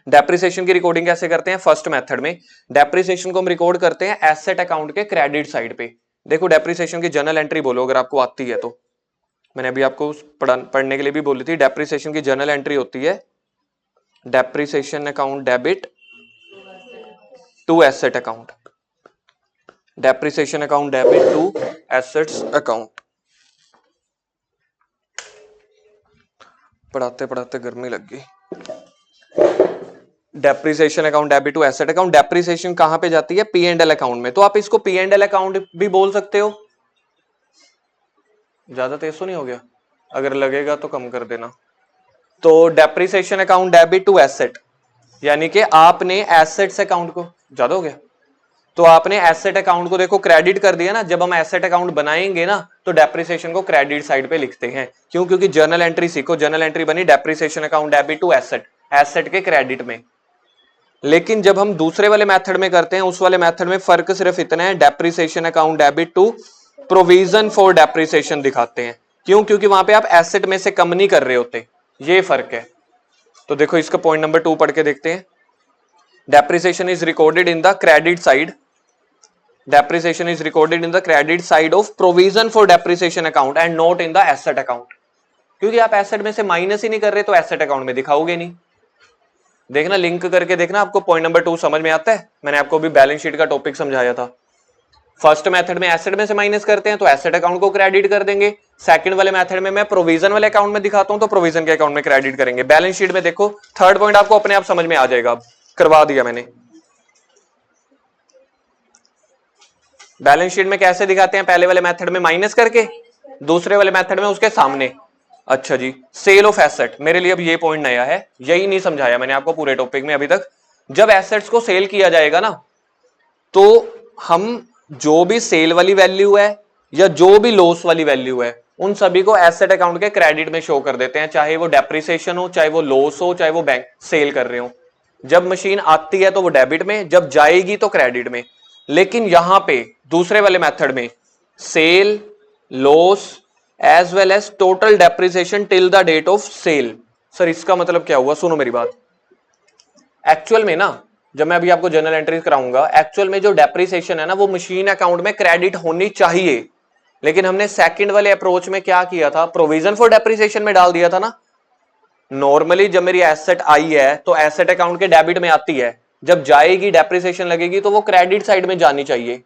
डेप्रिसिएशन की रिकॉर्डिंग कैसे करते हैं? फर्स्ट मेथड में डेप्रिसिएशन को हम रिकॉर्ड करते हैं एसेट अकाउंट के क्रेडिट साइड पे। देखो डेप्रिसिएशन की जर्नल एंट्री बोलो अगर आपको आती है तो। मैंने अभी आपको पढ़ने के लिए भी बोली थी, डेप्रिसिएशन की जर्नल एंट्री होती है depreciation account debit to asset account, depreciation account debit to assets account. पढ़ाते पढ़ाते गर्मी लग गई। Depreciation account debit to asset account, depreciation कहां पे जाती है? पी एंड एल अकाउंट में, तो आप इसको पी एंड एल अकाउंट भी बोल सकते हो। ज्यादा तेज तो नहीं हो गया? अगर लगेगा तो कम कर देना। तो depreciation account debit to asset, यानी कि आपने एसेट्स अकाउंट को, ज्यादा हो गया, तो आपने एसेट अकाउंट को देखो क्रेडिट कर दिया ना। जब हम एसेट अकाउंट बनाएंगे ना तो डेप्रिसिएशन को क्रेडिट साइड पे लिखते हैं। क्यों? क्योंकि जर्नल एंट्री सीखो, जर्नल एंट्री बनी depreciation account debit to asset, asset के क्रेडिट में। लेकिन जब हम दूसरे वाले मेथड में करते हैं, उस वाले मेथड में फर्क सिर्फ इतना है, depreciation account debit to provision for depreciation दिखाते हैं। क्यों? क्योंकि वहां पे आप एसेट में से कम नहीं कर रहे होते, ये फर्क है। तो देखो इसका पॉइंट नंबर 2 पढ़ के देखते हैं। Depreciation is recorded in the credit side, depreciation is recorded in the credit side of provision for depreciation account and not in the asset account। क्योंकि आप एसेट में से माइनस ही नहीं कर रहे तो एसेट अकाउंट में दिखाओगे नहीं। देखना, लिंक करके देखना, आपको पॉइंट नंबर 2 समझ में आता है। मैंने आपको अभी बैलेंस शीट का टॉपिक समझाया था। फर्स्ट मेथड में एसेट में से माइनस करते हैं तो एसेट अकाउंट को क्रेडिट कर देंगे। सेकंड वाले मेथड में मैं प्रोविजन वाले अकाउंट में दिखाता हूं तो प्रोविजन के अकाउंट में क्रेडिट करेंगे। बैलेंस शीट में देखो, थर्ड पॉइंट आपको अपने आप समझ में आ जाएगा, करवा दिया मैंने। बैलेंस शीट में कैसे दिखाते हैं? पहले वाले मेथड में माइनस करके, दूसरे वाले मेथड में उसके सामने। अच्छा जी, सेल ऑफ एसेट, मेरे लिए अब ये पॉइंट नया है, यही नहीं समझाया मैंने आपको पूरे टॉपिक में अभी तक। जब एसेट्स को सेल किया जाएगा ना, तो हम जो भी सेल वाली वैल्यू है या जो भी लॉस वाली वैल्यू है, उन सभी को एसेट अकाउंट के क्रेडिट में शो कर देते हैं, चाहे वो डेप्रिसिएशन हो, चाहे वो लॉस हो, चाहे वो बैंक सेल कर रहे हो। जब मशीन आती है तो वो डेबिट में, जब जाएगी तो क्रेडिट में। लेकिन यहां पे दूसरे वाले मेथड में sale, loss as well as total depreciation till the date of sale. Sir इसका मतलब क्या हुआ? सुनो मेरी बात। एक्चुअल में ना, जब मैं अभी आपको जर्नल एंट्रीज कराऊंगा, एक्चुअल में जो डेप्रिसिएशन है ना, वो मशीन अकाउंट में क्रेडिट होनी चाहिए। लेकिन हमने सेकंड वाले अप्रोच में क्या किया था? प्रोविजन फॉर डेप्रिसिएशन में डाल दिया था ना। नॉर्मली जब मेरी एसेट आई है तो एसेट अकाउंट के डेबिट में आती है, जब जाएगी डेप्रिसिएशन लगेगी तो वो क्रेडिट साइड में जानी चाहिए।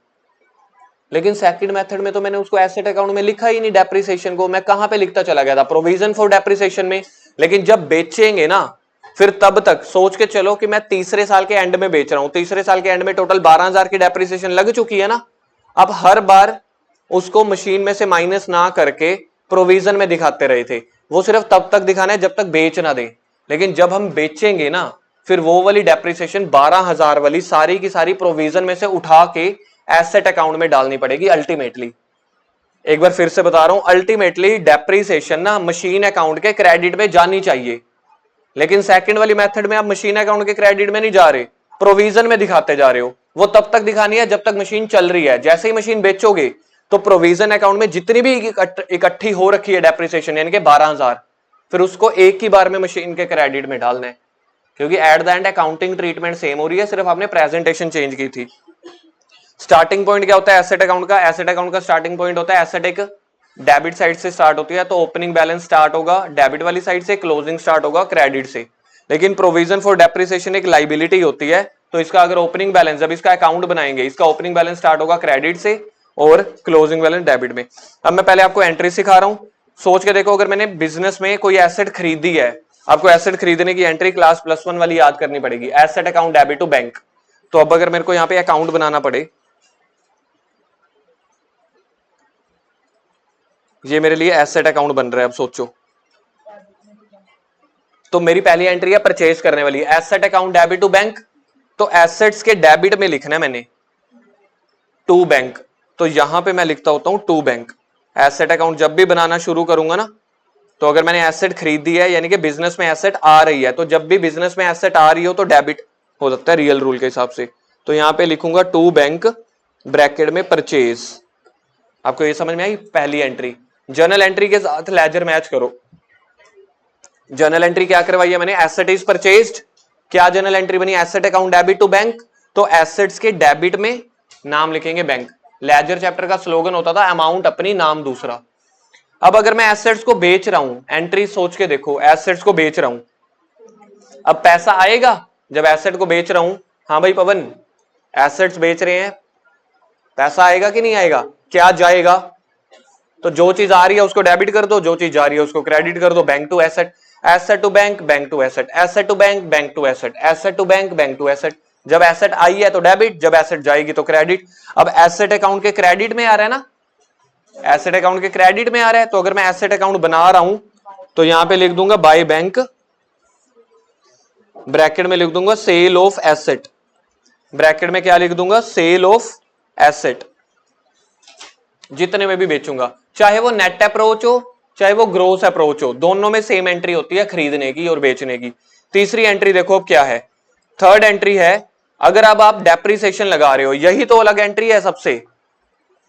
लेकिन सेकंड मेथड में तो मैंने उसको एसेट अकाउंट में लिखा ही नहीं, डेप्रिसिएशन को मैं कहां पे लिखता चला गया था? प्रोविजन फॉर डेप्रिसिएशन में। लेकिन जब बेचेंगे ना, फिर तब तक सोच के चलो कि मैं तीसरे साल के एंड में बेच रहा हूं, तीसरे साल के एंड में टोटल 12,000 की डेप्रिसिएशन लग चुकी है ना। अब हर बार उसको मशीन में से माइनस ना करके प्रोविजन में दिखाते रहे थे। वो सिर्फ तब तक दिखाना है जब तक बेच ना दे। लेकिन जब हम बेचेंगे ना, फिर वो वाली डेप्रिसिएशन 12,000 वाली सारी की सारी प्रोविजन में से उठा के एसेट अकाउंट में डालनी पड़ेगी अल्टीमेटली। एक बार फिर से बता रहा हूं, अल्टीमेटली डेप्रिसिएशन ना मशीन अकाउंट के क्रेडिट में जानी चाहिए। लेकिन सेकंड वाली मेथड में आप मशीन अकाउंट के क्रेडिट में नहीं जा रहे, प्रोविजन में दिखाते जा रहे हो। वो तब तक दिखानी है जब तक मशीन चल रही है। जैसे ही मशीन बेचोगे तो प्रोविजन अकाउंट में जितनी भी इकट्ठी हो रखी है डेप्रिसिएशन, यानी कि 12,000, फिर उसको एक ही बार में मशीन के क्रेडिट में डालना है। क्योंकि at the end accounting treatment same हो रही है, सिर्फ आपने प्रेजेंटेशन चेंज की थी। स्टार्टिंग पॉइंट क्या होता है एसेट अकाउंट का? एसेट अकाउंट का स्टार्टिंग पॉइंट होता है, एसेट एक डेबिट साइड से स्टार्ट होती है, तो ओपनिंग बैलेंस स्टार्ट होगा डेबिट वाली साइड से, क्लोजिंग स्टार्ट होगा क्रेडिट से। लेकिन प्रोविजन फॉर डेप्रिसिएशन एक लाइबिलिटी होती है, तो इसका अगर ओपनिंग बैलेंस, जब इसका अकाउंट बनाएंगे, इसका ओपनिंग बैलेंस स्टार्ट होगा क्रेडिट से और क्लोजिंग बैलेंस डेबिट में। अब मैं पहले आपको एंट्री सिखा रहा हूं, सोच के देखो। अगर मैंने बिजनेस में कोई एसेट खरीदी है, आपको एसेट खरीदने की एंट्री क्लास +1 वाली याद करनी पड़ेगी, asset account debit to bank. तो अब अगर मेरे को यहां पे अकाउंट बनाना पड़े, ये मेरे लिए एसेट अकाउंट बन रहा है। अब सोचो, तो मेरी पहली एंट्री है परचेज करने वाली, asset account debit to bank. तो एसेट्स के डेबिट में लिखना है मैंने टू बैंक, तो यहां पे मैं लिखता होता हूं टू बैंक। एसेट अकाउंट जब भी बनाना शुरू करूंगा ना, तो अगर मैंने एसेट खरीदी है, यानी कि बिजनेस में एसेट आ रही है, तो जब भी बिजनेस में एसेट आ रही हो तो डेबिट हो सकता है रियल रूल के हिसाब से। तो यहां पे लिखूंगा टू बैंक ब्रैकेट में परचेज। आपको ये समझ में आई पहली एंट्री? जर्नल एंट्री के साथ लेजर मैच करो। जर्नल एंट्री क्या करवाई है मैंने? Asset is purchased. क्या जर्नल एंट्री बनी? Asset account debit to bank. तो एसेट्स के डेबिट में नाम लिखेंगे बैंक। लेजर चैप्टर का स्लोगन होता था अमाउंट अपनी नाम दूसरा। अब अगर मैं एसेट्स को बेच रहा हूं, एंट्री सोच के देखो, एसेट्स को बेच रहा हूं, अब पैसा आएगा जब एसेट को बेच रहा हूं। हाँ भाई पवन, एसेट्स बेच रहे हैं, पैसा आएगा कि नहीं आएगा? क्या जाएगा? तो जो चीज आ रही है उसको डेबिट कर दो, जो चीज जा रही है उसको क्रेडिट कर दो। Bank to asset, asset to bank, bank to asset, asset to bank, bank to asset, asset to bank, bank to asset. जब एसेट आई है तो डेबिट, जब एसेट जाएगी तो क्रेडिट। अब एसेट अकाउंट के क्रेडिट में आ रहा है ना, एसेट अकाउंट के क्रेडिट में आ रहा है, तो अगर मैं एसेट अकाउंट बना रहा हूं तो यहां पे लिख दूंगा बाय बैंक, ब्रैकेट में लिख दूंगा सेल ऑफ एसेट, ब्रैकेट में क्या लिख दूंगा? Sale of asset. जितने में भी बेचूंगा, चाहे वो नेट अप्रोच हो चाहे वो ग्रोस अप्रोच हो, दोनों में सेम एंट्री होती है खरीदने की और बेचने की। तीसरी एंट्री देखो अब क्या है, थर्ड एंट्री है, अगर अब आप डेप्रिसिएशन लगा रहे हो, यही तो अलग एंट्री है सबसे,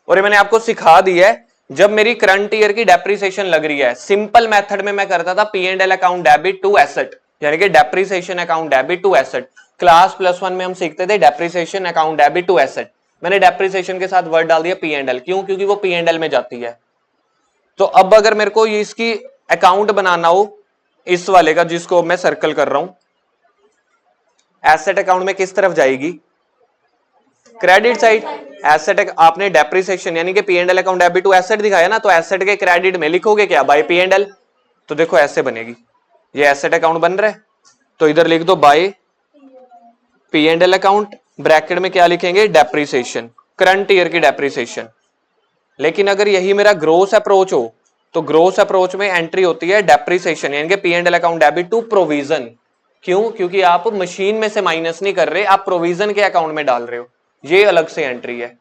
और ये मैंने आपको सिखा दी है। जब मेरी करंट ईयर की डेप्रिसिएशन लग रही है, सिंपल मेथड में मैं करता था P&L account debit to asset, यानी कि depreciation account debit to asset. Class +1 में हम सीखते थे depreciation account debit to asset, मैंने डेप्रिसिएशन के साथ वर्ड डाल दिया P&L, क्यों? क्योंकि वो P&L में जाती है। तो अब अगर मेरे को ये इसकी अकाउंट बनाना हो, इस वाले का जिसको मैं सर्कल कर रहा हूं, एसेट अकाउंट में किस तरफ जाएगी? Credit side. एसेट आपने डेप्रिसिएशन यानी कि P&L account debit to asset दिखाया ना, तो एसेट के क्रेडिट में लिखोगे क्या? Bye P&L। तो देखो ऐसे बनेगी, ये एसेट अकाउंट बन रहा है तो इधर लिख दो बाय P&L अकाउंट, ब्रैकेट में क्या लिखेंगे? डेप्रिसिएशन, करंट ईयर की डेप्रिसिएशन। लेकिन अगर यही मेरा ग्रोस अप्रोच हो तो ग्रोस अप्रोच में एंट्री होती है डेप्रिसिएशन यानी कि P&L account debit to provision. क्यों? क्योंकि आप मशीन में से माइनस नहीं कर रहे, आप प्रोविजन के अकाउंट में डाल रहे हो, ये अलग से एंट्री है।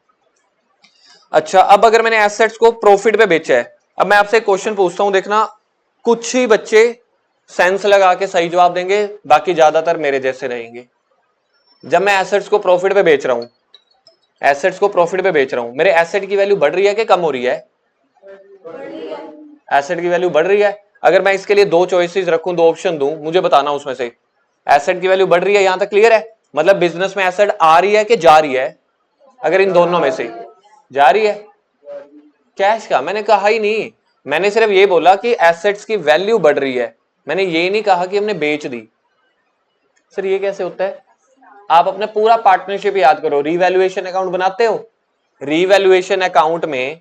अच्छा, अब अगर मैंने एसेट्स को प्रॉफिट पे बेचा है, अब मैं आपसे क्वेश्चन पूछता हूं, देखना कुछ ही बच्चे सेंस लगा के सही जवाब देंगे, बाकी ज्यादातर मेरे जैसे रहेंगे। जब मैं एसेट्स को प्रॉफिट पे बेच रहा हूं, एसेट्स को प्रॉफिट पे बेच रहा हूं, मेरे एसेट की वैल्यू बढ़ रही है कि कम हो रही है? एसेट की वैल्यू बढ़ रही है। अगर मैं इसके लिए दो चॉइसेस रखूं, दो ऑप्शन दूं, मुझे बताना उसमें से एसेट की वैल्यू बढ़ रही है, यहां तक क्लियर है? मतलब बिजनेस में एसेट आ रही है कि जा रही है? अगर इन दोनों में से जा रही है, कैश का मैंने कहा ही नहीं, मैंने सिर्फ ये बोला कि एसेट्स की वैल्यू बढ़ रही है, मैंने ये नहीं कहा कि हमने बेच दी। सर ये कैसे होता है? आप अपना पूरा पार्टनरशिप याद करो, रीवैल्यूएशन अकाउंट बनाते हो, रीवैल्यूएशन अकाउंट में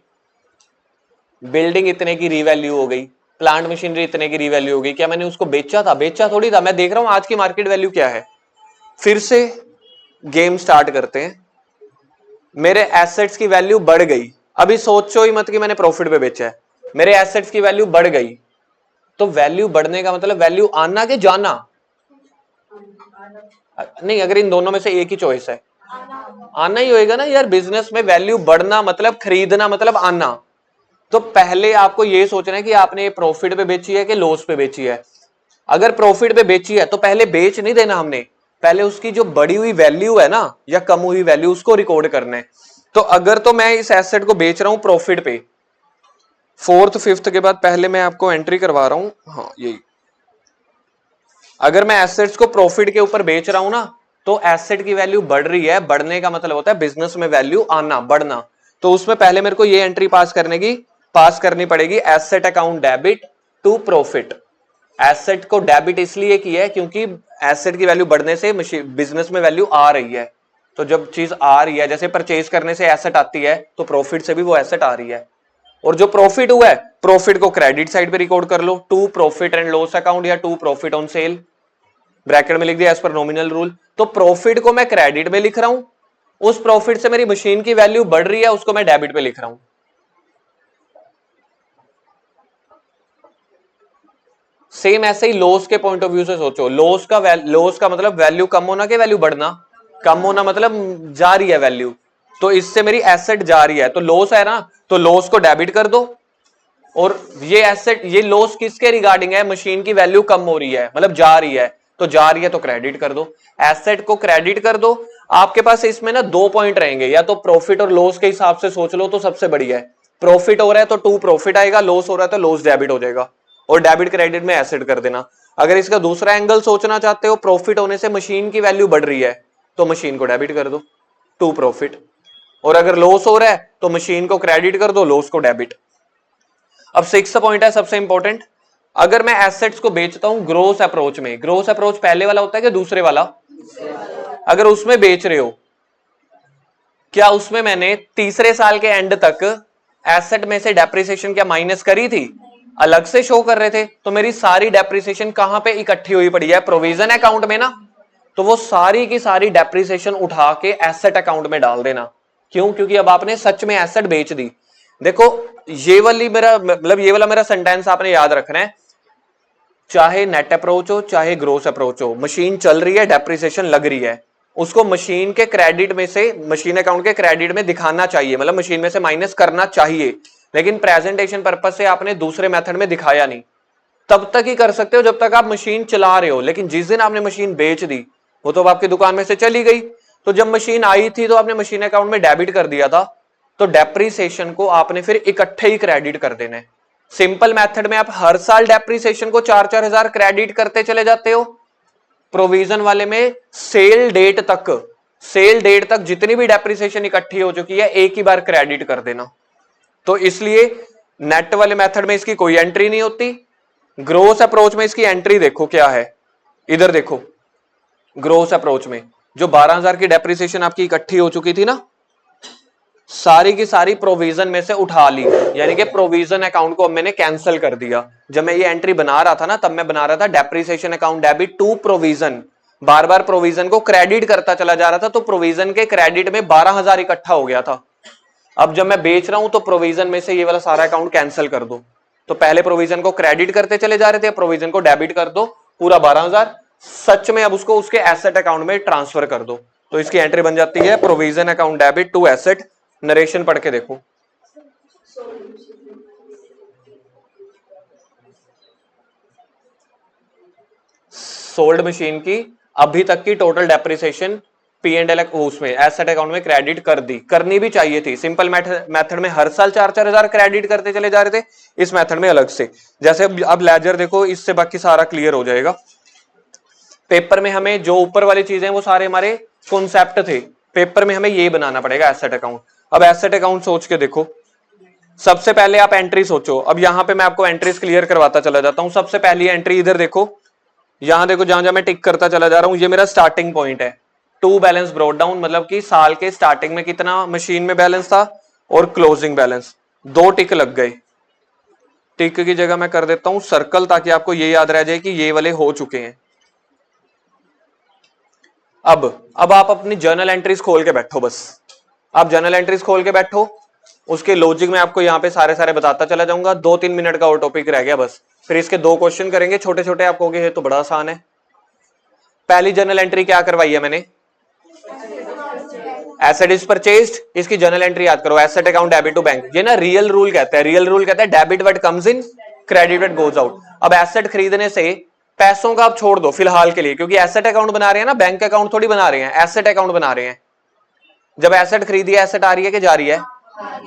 बिल्डिंग इतने की रीवैल्यू हो गई, प्लांट मशीनरी इतने की रीवैल्यू हो गई, क्या मैंने उसको बेचा था? बेचा थोड़ी था, मैं देख रहा हूं आज की मार्केट वैल्यू क्या है। फिर से गेम स्टार्ट करते हैं, मेरे एसेट्स की वैल्यू बढ़ गई, अभी सोचो ही मत कि मैंने प्रॉफिट पे बेचा है, मेरे एसेट्स की वैल्यू बढ़ गई, तो वैल्यू बढ़ने का मतलब वैल्यू आना कि जाना? नहीं, अगर इन दोनों में से एक ही चॉइस है, आना ही होएगा ना यार। बिजनेस में वैल्यू बढ़ना मतलब खरीदना मतलब आना। तो पहले आपको यह सोचना है कि आपने प्रॉफिट पे बेची है कि लॉस पे बेची है। अगर प्रॉफिट पे बेची है तो पहले बेच नहीं देना हमने, पहले उसकी जो बढ़ी हुई वैल्यू है ना या कम हुई वैल्यू, उसको रिकॉर्ड करना है। तो अगर तो मैं इस एसेट को बेच रहा हूं प्रॉफिट पे, फोर्थ फिफ्थ के बाद पहले मैं आपको एंट्री करवा रहा हूं, हाँ यही, अगर मैं एसेट्स को प्रॉफिट के ऊपर बेच रहा हूं ना, तो एसेट की वैल्यू बढ़ रही है, बढ़ने का मतलब होता है बिजनेस में वैल्यू आना, बढ़ना। तो उसमें पहले मेरे को ये एंट्री पास करनी पड़ेगी, asset account debit to profit. Asset को डेबिट इसलिए की है क्योंकि एसेट की वैल्यू बढ़ने से बिजनेस में वैल्यू आ रही है। तो जब चीज आ रही है, जैसे परचेज करने से एसेट आती है, तो प्रॉफिट से भी वो एसेट आ रही है। और जो प्रॉफिट हुआ है, प्रॉफिट को क्रेडिट साइड पे रिकॉर्ड कर लो, to profit and loss account या to profit on sale, bracket में लिख दिया एज पर नॉमिनल रूल। तो प्रॉफिट को मैं क्रेडिट में लिख रहा हूं, उस प्रॉफिट से मेरी मशीन की वैल्यू बढ़ रही है, उसको मैं डेबिट पे लिख रहा हूं। सेम ऐसे ही लॉस के पॉइंट ऑफ व्यू से सोचो, लॉस का मतलब वैल्यू कम होना कि वैल्यू बढ़ना? कम होना मतलब जा रही है वैल्यू, तो इससे मेरी एसेट जा रही है, तो लॉस है ना, तो लॉस को डेबिट कर दो। और ये एसेट, ये लॉस किसके रिगार्डिंग है? मशीन की वैल्यू कम हो रही है मतलब जा रही है, तो जा रही है तो क्रेडिट कर दो, एसेट को क्रेडिट कर दो। आपके पास इसमें ना दो पॉइंट रहेंगे, या तो प्रॉफिट और लॉस के हिसाब से सोच लो तो सबसे बढ़िया है, प्रॉफिट हो रहा है तो टू प्रॉफिट आएगा, लॉस हो रहा है तो लॉस डेबिट हो जाएगा, और डेबिट क्रेडिट में एसेट कर देना। अगर इसका दूसरा एंगल सोचना चाहते हो, प्रॉफिट होने से मशीन की वैल्यू बढ़ रही है, तो मशीन को डेबिट कर दो, टू प्रॉफिट। और अगर लॉस हो रहा है तो मशीन को क्रेडिट कर दो, लॉस को डेबिट। अब 6th पॉइंट है सबसे इंपॉर्टेंट, अगर मैं एसेट्स को बेचता हूं ग्रोस अप्रोच में, ग्रोस अप्रोच पहले वाला होता है कि दूसरे वाला, अगर उसमें बेच रहे हो, क्या उसमें मैंने तीसरे साल के एंड तक एसेट में से डेप्रिसिएशन क्या माइनस करी थी? अलग से शो कर रहे थे, तो मेरी सारी डेप्रिसिएशन कहां पे इकट्ठी हुई पड़ी है? प्रोविजन अकाउंट में ना, तो वो सारी की सारी डेप्रिसिएशन उठा के एसेट अकाउंट में डाल देना। क्यों? क्योंकि अब आपने सच में एसेट बेच दी। देखो ये वाली मेरा मतलब ये वाला मेरा सेंटेंस आपने याद रखना है, चाहे नेट अप्रोच हो चाहे ग्रोस अप्रोच हो, मशीन चल रही है, डेप्रिसिएशन लग रही है, उसको मशीन के क्रेडिट में से, मशीन अकाउंट के क्रेडिट में दिखाना चाहिए, मतलब मशीन में से माइनस करना चाहिए, लेकिन प्रेजेंटेशन पर्पस से आपने दूसरे मेथड में दिखाया नहीं। तब तक ही कर सकते हो जब तक आप मशीन चला रहे हो, लेकिन जिस दिन आपने मशीन बेच दी वो तो आपकी दुकान में से चली गई, तो जब मशीन आई थी तो आपने मशीन अकाउंट में डेबिट कर दिया था, तो डेप्रिसिएशन को आपने फिर इकट्ठे ही क्रेडिट कर देना है। सिंपल मेथड में आप हर साल डेप्रिसिएशन को 4-4 हजार क्रेडिट करते चले जाते हो, प्रोविजन वाले में सेल डेट तक जितनी भी डेप्रिसिएशन इकट्ठी हो चुकी है एक ही बार क्रेडिट कर देना। तो इसलिए नेट वाले मेथड में इसकी कोई एंट्री नहीं होती, ग्रोस अप्रोच में इसकी एंट्री देखो क्या है, इधर देखो, ग्रोस अप्रोच में जो 12,000 की डेप्रिसिएशन आपकी इकट्ठी हो चुकी थी ना, सारी की सारी प्रोविजन में से उठा ली, यानी कि प्रोविजन अकाउंट को मैंने कैंसिल कर दिया। जब मैं ये एंट्री बना रहा था ना, तब मैं बना रहा था depreciation account debit to provision, बार बार प्रोविजन को क्रेडिट करता चला जा रहा था, तो प्रोविजन के क्रेडिट में 12,000 इकट्ठा हो गया था। अब जब मैं बेच रहा हूं तो प्रोविजन में से ये वाला सारा अकाउंट कैंसिल कर दो, तो पहले प्रोविजन को क्रेडिट करते चले जा रहे थे, प्रोविजन को डेबिट कर दो, पूरा 12,000 सच में अब उसको उसके एसेट अकाउंट में ट्रांसफर कर दो, तो इसकी एंट्री बन जाती है provision account debit to asset. Narration पढ़ के देखो, सोल्ड मशीन की अभी तक की टोटल डेप्रिसिएशन P&L उसमें एसेट अकाउंट में क्रेडिट कर दी, करनी भी चाहिए थी। सिंपल मेथड में हर साल 4-4 हजार क्रेडिट करते चले जा रहे थे, इस मेथड में अलग से। जैसे अब लेजर देखो, इससे बाकी सारा क्लियर हो जाएगा। पेपर में हमें जो ऊपर वाली चीजें वो सारे हमारे कॉन्सेप्ट थे, पेपर में हमें ये बनाना पड़ेगा एसेट अकाउंट। अब एसेट अकाउंट सोच के देखो, सबसे पहले आप एंट्री सोचो। अब यहां पे मैं आपको एंट्रीज क्लियर करवाता चला जाता हूं। सबसे पहली एंट्री इधर देखो, यहां देखो, जहां जहां मैं टिक करता चला जा रहा हूं, ये मेरा स्टार्टिंग पॉइंट है। टू बैलेंस ब्रॉट डाउन, मतलब कि साल के स्टार्टिंग में कितना मशीन में बैलेंस था और क्लोजिंग बैलेंस, 2 टिक लग गए। टिक की जगह मैं कर देता हूं सर्कल, ताकि आपको ये याद रह जाए कि ये वाले हो चुके हैं। अब आप अपनी जर्नल एंट्रीज खोल के बैठो, बस आप जर्नल एंट्रीज खोल के बैठो, उसके लॉजिक में आपको यहां पे सारे बताता चला जाऊंगा। 2-3 मिनट का और टॉपिक रह गया बस, फिर इसके 2 क्वेश्चन करेंगे छोटे छोटे। आप कहोगे ये तो बड़ा आसान है। पहली जर्नल एंट्री क्या करवाई है मैंने? एसेट इज परचेज्ड, इसकी जर्नल एंट्री याद करो, asset account debit to bank. ये ना रियल रूल कहता है, रियल रूल कहता है debit what comes in, credit what goes out. अब एसेट खरीदने से पैसों का आप छोड़ दो फिलहाल के लिए, क्योंकि एसेट अकाउंट बना रहे हैं ना, बैंक अकाउंट थोड़ी बना रहे हैं, एसेट अकाउंट बना रहे हैं। जब एसेट खरीदी है, एसेट आ रही है कि जा रही है?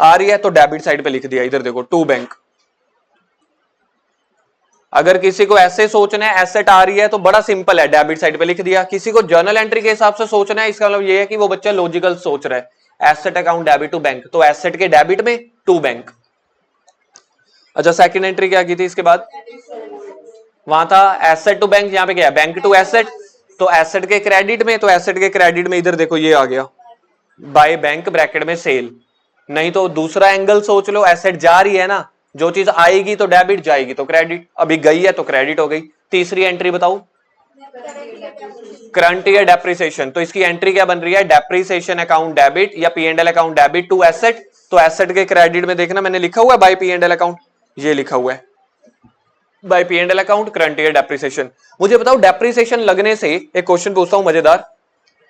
आ रही है, तो डेबिट साइड पे लिख दिया, इधर देखो टू बैंक। अगर किसी को ऐसे सोचना है एसेट आ रही है तो बड़ा सिंपल है, डेबिट साइड पे लिख दिया। किसी को जर्नल एंट्री के हिसाब से सोचना है, इसका मतलब ये है कि वो बच्चा लॉजिकल सोच रहा है। Asset account debit to bank, तो एसेट के डेबिट में टू बैंक। अच्छा, सेकंड एंट्री क्या की थी इसके बाद? वहां था एसेट टू बैंक, यहां पे क्या है? बैंक टू एसेट, तो एसेट के क्रेडिट में, तो एसेट के क्रेडिट में इधर देखो ये आ गया बाय बैंक ब्रैकेट में सेल। नहीं तो दूसरा एंगल सोच लो, एसेट जा रही है ना, जो चीज आएगी तो डेबिट, जाएगी तो क्रेडिट, अभी गई है तो क्रेडिट हो गई। तीसरी एंट्री बताओ, करंट ईयर डेप्रिसिएशन, तो इसकी एंट्री क्या बन रही है? डेप्रिसिएशन अकाउंट डेबिट या P&L account debit to asset. तो एसेट के क्रेडिट में देखना मैंने लिखा हुआ है बाय P&L अकाउंट, ये लिखा हुआ है by P&L account current year depreciation. मुझे बताओ, डेप्रिसिएशन लगने से, एक क्वेश्चन पूछता हूं मजेदार,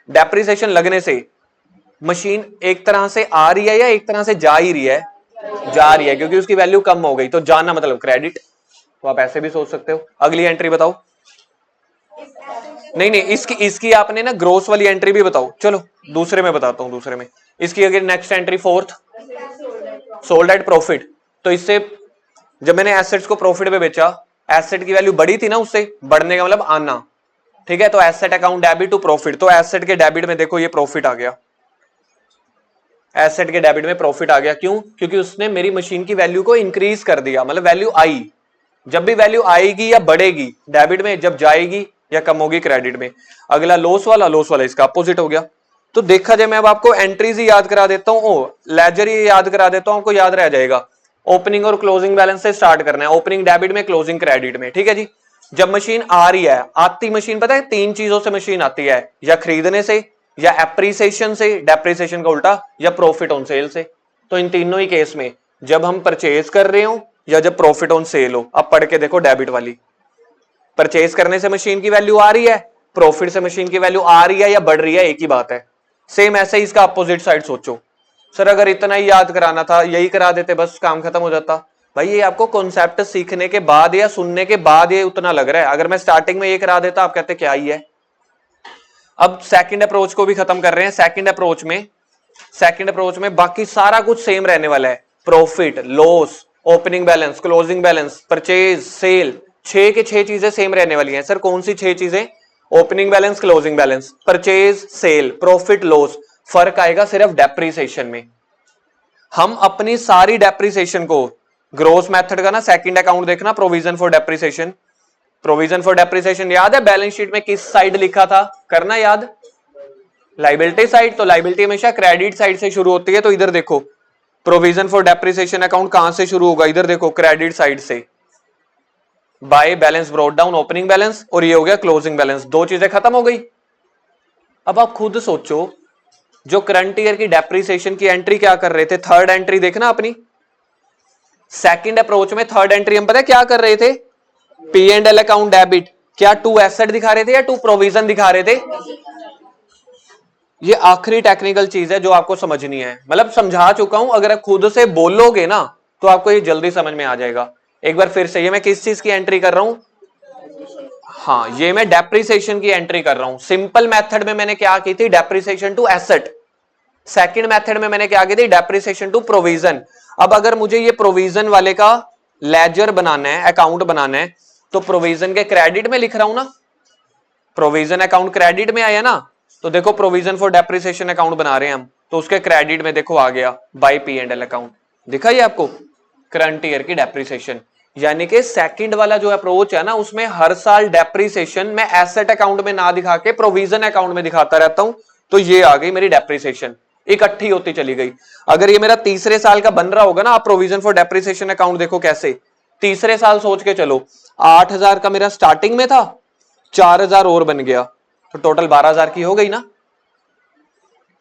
डेप्रिसिएशन लगने से मशीन एक तरह से आ रही है या एक तरह से जा ही रही है? जा रही है, क्योंकि उसकी वैल्यू कम हो गई, तो जाना मतलब क्रेडिट। तो आप ऐसे भी सोच सकते हो। अगली एंट्री बताओ। नहीं नहीं, इसकी आपने ना ग्रोस वाली एंट्री भी बताओ। चलो दूसरे में बताता हूं, दूसरे में इसकी अगर next entry fourth, sold at profit. तो इससे जब मैंने एसेट्स को प्रॉफिट पे बेचा, एसेट की वैल्यू बढ़ी थी ना, उससे बढ़ने का मतलब आना, ठीक है। तो asset account debit to profit, तो एसेट के डेबिट में देखो ये प्रॉफिट आ गया, एसेट के डेबिट में प्रॉफिट आ गया, क्यों? क्योंकि उसने मेरी मशीन की वैल्यू को इंक्रीज कर दिया, मतलब वैल्यू आई। जब भी वैल्यू आएगी या बढ़ेगी डेबिट में, जब जाएगी या कम होगी क्रेडिट में। अगला लॉस वाला इसका अपोजिट हो गया। तो देखा जाए, मैं अब आपको एंट्रीज ही याद करा देता हूं, लेजर ही याद करा देता हूं, आपको याद रह जाएगा। ओपनिंग और क्लोजिंग बैलेंस से स्टार्ट करना है, ओपनिंग डेबिट में, क्लोजिंग क्रेडिट में, ठीक है जी। जब मशीन आ रही है, आती मशीन पता है तीन चीजों से मशीन आती है, या खरीदने से, या एप्रिसिएशन से, डेप्रिसिएशन का उल्टा, या प्रॉफिट ऑन सेल से। तो इन तीनों ही केस में जब हम परचेज कर रहे हो या जब प्रॉफिट ऑन सेल हो। अब पढ़ के देखो डेबिट वाली, परचेज करने से मशीन की वैल्यू आ रही है, प्रॉफिट से मशीन की वैल्यू आ रही है या बढ़ रही है, एक ही बात है। सेम ऐसे ही इसका अपोजिट साइड सोचो। सर अगर इतना ही याद कराना था, यही करा देते, बस काम खत्म हो जाता। भाई ये आपको कॉन्सेप्ट सीखने के बाद या सुनने के बाद ये उतना लग रहा है, अगर मैं स्टार्टिंग में ये करा देता आप कहते क्या ही है। अब सेकंड अप्रोच को भी खत्म कर रहे हैं। सेकंड अप्रोच में बाकी सारा कुछ सेम रहने वाला है, profit, loss, opening balance, closing balance, purchase, sale, 6 के 6 चीजें सेम रहने वाली हैं। सर कौन सी 6 चीजें? Opening balance, closing balance, purchase, sale, profit, loss. फर्क आएगा सिर्फ डेप्रिसिएशन में। हम अपनी सारी डेप्रिसिएशन को, ग्रोस मेथड का ना सेकंड अकाउंट देखना, provision for depreciation. Provision for depreciation याद है बैलेंस शीट में किस साइड लिखा था? करना याद, लाइबिलिटी साइड। तो लाइबिलिटी हमेशा क्रेडिट साइड से शुरू होती है, तो इधर देखो प्रोविजन फॉर डेप्रिसिएशन अकाउंट कहां से शुरू होगा? इधर देखो क्रेडिट साइड से, by balance brought down opening balance, और ये हो गया क्लोजिंग बैलेंस। दो चीजें खत्म हो गई। अब आप खुद सोचो, जो करंट ईयर की डेप्रिसिएशन की एंट्री क्या कर रहे थे? थर्ड एंट्री देखना अपनी। सेकंड अप्रोच में थर्ड एंट्री हम पता है क्या कर रहे थे? P and L account debit. क्या टू एसेट दिखा रहे थे या टू प्रोविजन दिखा रहे थे? ये आखिरी टेक्निकल चीज है जो आपको समझनी है, मतलब समझा चुका हूं, अगर आप खुद से बोलोगे ना तो आपको ये जल्दी समझ में आ जाएगा। एक बार फिर से, ये मैं किस चीज की एंट्री कर रहा हूं? हाँ, ये मैं डेप्रिसिएशन की एंट्री कर रहा हूं। सिंपल मेथड में मैंने क्या की थी? Depreciation to asset. Second method में मैंने क्या की थी? Depreciation to provision. अब अगर मुझे ये प्रोविजन वाले का लेजर बनाना है, अकाउंट बनाना है, तो प्रोविजन के क्रेडिट में लिख रहा हूं ना, प्रोविजन अकाउंट क्रेडिट में आया ना, तो देखो प्रोविजन फॉर डेप्रिसिएशन अकाउंट बना रहे हैं हम, तो उसके क्रेडिट में देखो आ गया by P and L account. दिखा ये आपको करंट ईयर की डेप्रिसिएशन। यानी कि सेकंड वाला जो अप्रोच है ना, उसमें हर साल डेप्रिसिएशन मैं एसेट अकाउंट में ना दिखा के प्रोविजन अकाउंट में दिखाता रहता हूं। तो ये आ गई मेरी डेप्रिसिएशन, इकट्ठी होती चली गई। अगर ये मेरा तीसरे साल का बन रहा होगा ना, आप प्रोविजन फॉर डेप्रिसिएशन अकाउंट देखो कैसे, तीसरे साल सोच के चलो, 8,000 का मेरा स्टार्टिंग में था, 4,000 और बन गया, तो टोटल 12,000 की हो गई ना।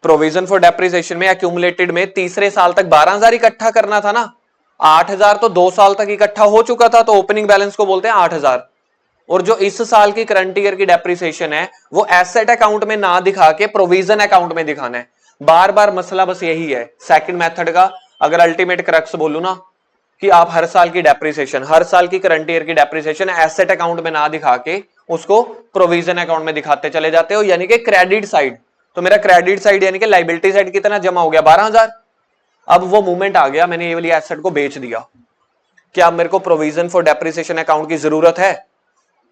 प्रोविजन फॉर डेप्रिसिएशन में एक्यूमुलेटेड में तीसरे साल तक 12,000 इकट्ठा करना था ना, 8,000 तो 2 साल तक इकट्ठा हो चुका था, तो ओपनिंग बैलेंस को बोलते हैं 8,000। और जो इस साल की करंट ईयर की डेप्रिसिएशन है वो एसेट अकाउंट में ना दिखा के प्रोविजन अकाउंट में दिखाना है। बार बार मसला बस यही है सेकंड मेथड का। अगर अल्टीमेट क्रक्स बोलूं ना, कि आप हर साल की डेप्रिसिएशन, हर साल की करंट ईयर की डेप्रिसिएशन एसेट अकाउंट में ना दिखा के उसको प्रोविजन अकाउंट में दिखाते चले जाते हो, यानी कि क्रेडिट साइड। तो मेरा क्रेडिट साइड यानी कि लाइबिलिटी साइड कितना जमा हो गया? 12,000। अब वो मूवमेंट आ गया, मैंने ये वाली एसेट को बेच दिया। क्या अब मेरे को प्रोविजन फॉर डेप्रिसिएशन अकाउंट की जरूरत है?